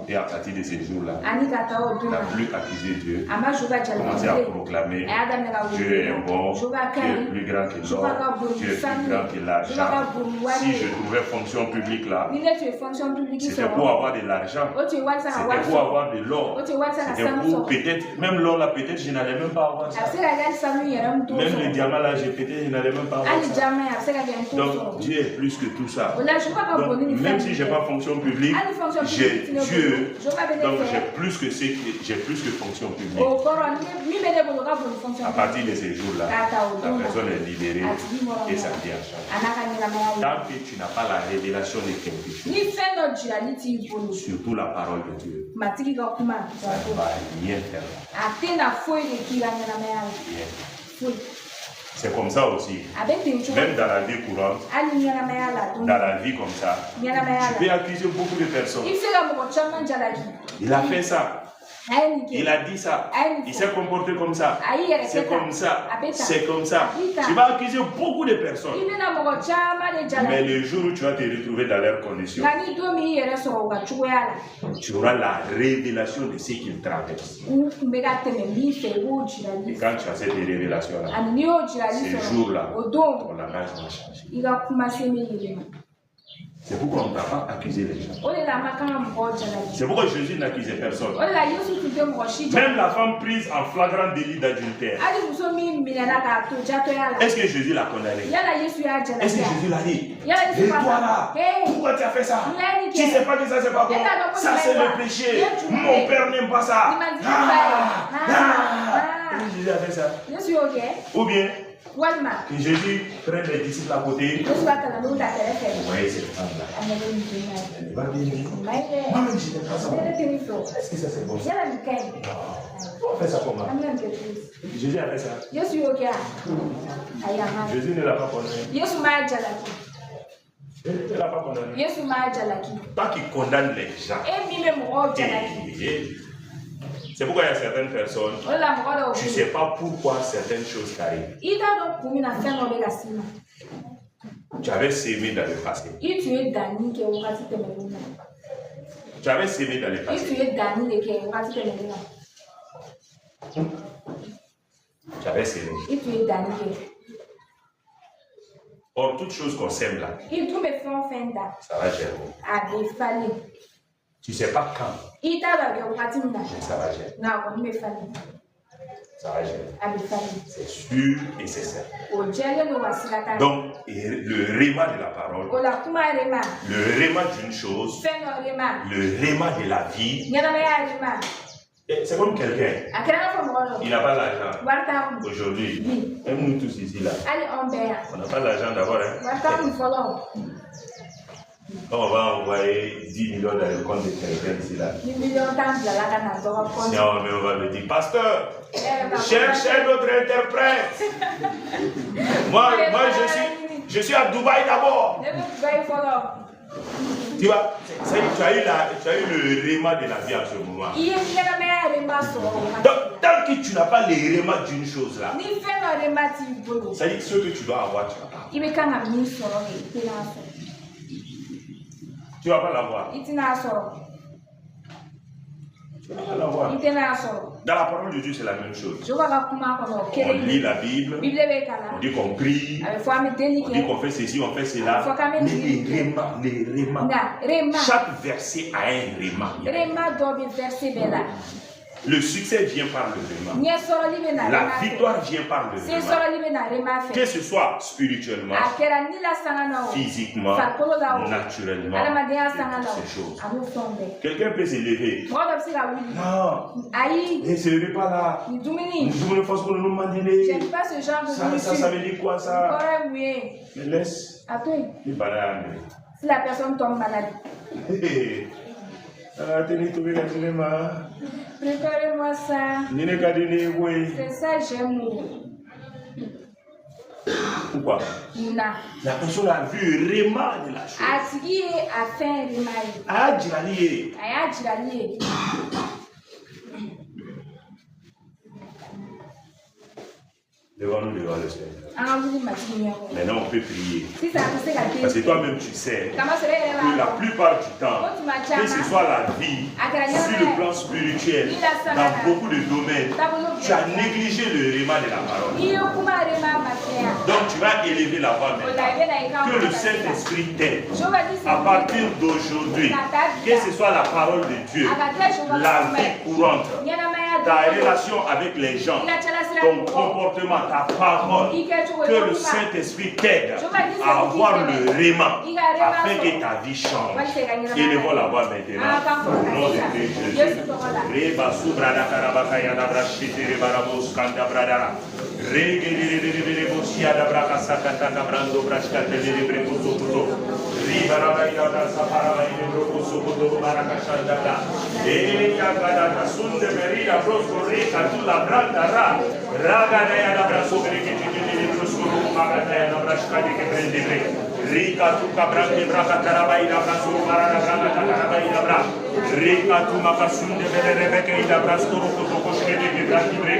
A: Et à partir de ces jours-là, il n'a plus accusé Dieu. Il a commencé à proclamer Dieu est bon, Dieu est plus grand que l'or, Dieu est plus grand que l'argent. Si je trouvais fonction publique là, c'était pour avoir de l'argent, c'était pour avoir de l'or, c'était pour peut-être, même l'or là, peut-être je n'allais même pas avoir ça. Même le diamant là, peut-être je n'allais même pas avoir ça. Donc Dieu est plus que tout ça. Donc, même si je n'ai pas fonction publique, j'ai Dieu. Donc j'ai plus que fonction publique. À partir de ces jours-là, la personne est libérée et sa vie a changé. Tant que tu n'as pas la révélation de quelque chose, surtout la parole de Dieu, ça ne va rien faire. C'est comme ça aussi. Même dans la vie courante, dans la vie comme ça, tu peux accuser beaucoup de personnes. Il a fait ça. Il a dit ça. Il s'est comporté comme ça. C'est comme ça. C'est comme ça. Tu vas accuser beaucoup de personnes. Mais le jour où tu vas te retrouver dans leurs conditions, tu auras la révélation de ce qu'ils traversent. Et quand tu as cette révélation-là, ce jour-là, ton langage va changer. C'est pourquoi on ne va pas accuser les gens. C'est pourquoi Jésus n'accusait personne. Même la femme prise en flagrant délit d'adultère. Est-ce que Jésus l'a condamnée? Est-ce que Jésus l'a dit? Et toi là, pourquoi tu as fait ça? Tu ne sais pas que ça c'est pas bon. Ça c'est le péché. Mon père n'aime pas ça. Jésus a fait ça. Ou bien que Jésus prenne les disciples à côté. Vous voyez cette femme-là. Elle va bien. Moi-même, je n'aime pas ça. Est-ce que ça c'est bon? On fait ça comment? Jésus a fait ça. Jésus ne l'a pas condamné. Il ne l'a pas condamné. Pas qu'il condamne les gens. C'est pourquoi il y a certaines personnes, tu ne sais pas pourquoi certaines choses t'arrivent. Tu avais sémé dans le passé. Tu avais sémé dans le passé. Tu avais sémé. Or, toute chose qu'on sème là, ça va germer. Tu ne sais pas quand. Mais ça va germer. Ça va germer. C'est sûr et c'est certain. Donc, le réma de la parole, le réma d'une chose, le réma de la vie, c'est comme quelqu'un. Il n'a pas l'argent. Aujourd'hui, même nous tous ici là, on n'a pas l'argent d'abord. On va envoyer 10 millions dans le compte de quelqu'un ici là. Si on va me dire, pasteur, cherchez notre interprète. Moi je suis à Dubaï d'abord. Tu vois, tu as eu le réma de la vie en ce moment. Donc, tant que tu n'as pas le réma d'une chose là, ça dit que ce que tu dois avoir, tu vas pas. Tu ne vas pas l'avoir. Tu ne vas pas l'avoir. Dans la parole de Dieu, c'est la même chose. On lit la Bible, on dit qu'on prie, on dit qu'on fait ceci, on fait cela. Mais les rémas, chaque verset a un réma. Le succès vient par le réma. La victoire vient par le réma. Que ce soit spirituellement, physiquement, naturellement, toutes ces choses. Quelqu'un peut s'élever. Non, ne se levez pas là.
B: J'aime pas ce genre de
A: ça veut dire quoi ça? Mais laisse.
B: Si la personne tombe malade. Préparez-moi ça. C'est ça, j'aime.
A: Pourquoi? La personne a vu réma de la chose. Devant-nous devant le Seigneur. Maintenant, on peut prier. Parce que toi-même, tu sais que la plupart du temps, que ce soit la vie, sur le plan spirituel, dans beaucoup de domaines, tu as négligé le réma de la parole. Donc, tu vas élever la voix maintenant. Que le Saint-Esprit t'aide. À partir d'aujourd'hui, que ce soit la parole de Dieu, la vie courante, ta relation avec les gens, ton comportement, ta parole, que le Saint-Esprit t'aide à avoir le réma afin que ta vie change. Élevons la voix maintenant. Au nom de Jésus. Rika tu kabra de braka tarabai da braso marada braka tarabai da bra. Rika tu makasunde bele rebeke ida brasto roko to koshkete de braki bre.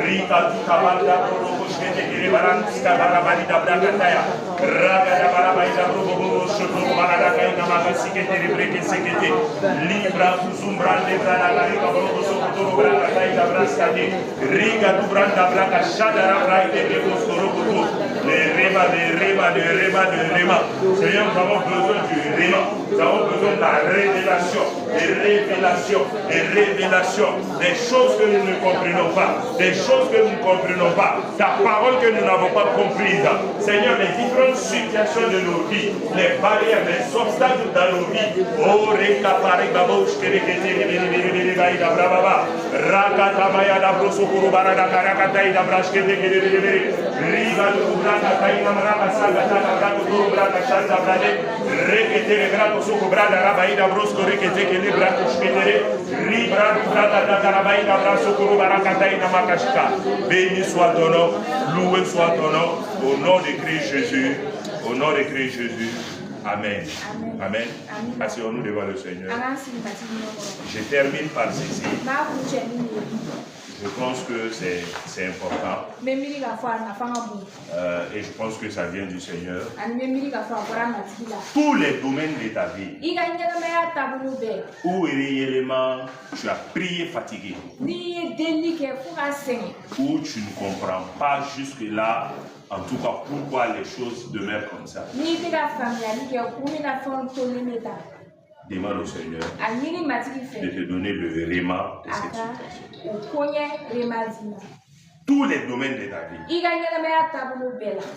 A: Rika tu kabanda roko koshkete de baran skabarabali da braka taya. Raga da barabai da robo shoto marada kai na makasikete de breke sekete. Libra kuzumbra de brada la rika robo soto braka taya da braska de. Rika tu branda braka shadara brai de roko to. Les rémas. Seigneur, nous avons besoin du réma. Nous avons besoin de la révélation. Des révélations. Des choses que nous ne comprenons pas. Des choses que nous ne comprenons pas. Ta parole que nous n'avons pas comprise. Seigneur, les différentes situations de nos vies, les barrières, les obstacles dans nos vies. Oh, Rekapare Babouche, Rakatamaya da Brosokuru Barada Karakata da Brashke de Riga Braka Taina Maraka Sagata Brako Braka Shanta Brade Rekete Brako Soko Brada Rabaida Brosco Rekete Brako Shketere Ribra Brada Karabaida Brasokuru Baraka Taina Makashka. Béni soit ton nom, loué soit ton nom, au nom de Christ Jésus, au nom de Christ Jésus. Amen. Amen. Asseyons-nous devant le Seigneur. Je termine par ceci. Je pense que c'est important. Et je pense que ça vient du Seigneur. Tous les domaines de ta vie où réellement tu as prié fatigué, où tu ne comprends pas jusque-là, en tout cas pourquoi les choses demeurent comme ça. Demande au Seigneur de te donner le réma de cette situation. Tous les domaines de ta vie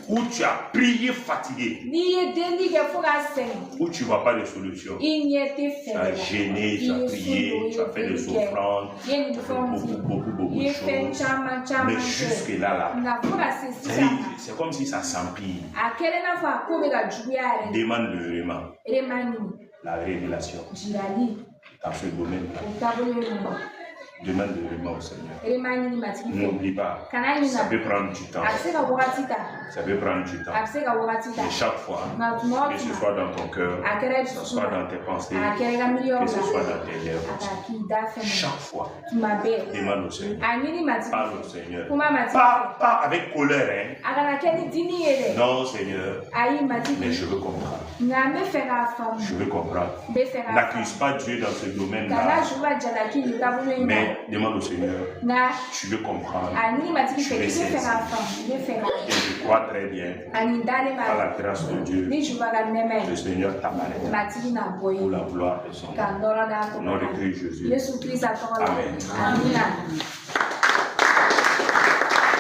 A: où tu as prié fatigué, où tu ne vois pas de solution, tu as gêné, tu as prié, tu as fait des offrandes, tu as fait beaucoup de choses, mais jusque-là, c'est comme si ça s'empire. Demande le réma, la révélation dans ce domaine-là. Demande le réma au Seigneur. N'oublie pas, ça peut prendre du temps. Ça peut prendre du temps. Et chaque fois, que ce soit dans ton cœur, que ce soit dans tes pensées, que ce soit dans tes lèvres, chaque fois, demande au Seigneur. Parle au Seigneur. Pas avec colère. Non, Seigneur. Mais je veux comprendre. Je veux comprendre. N'accuse pas Dieu dans ce domaine-là. Mais demande au Seigneur, tu veux comprendre, tu veux saisir. Et je crois très bien, par la grâce de Dieu, le Seigneur t'apparaîtra pour la gloire de son nom. Au nom de Christ Jésus. Amen.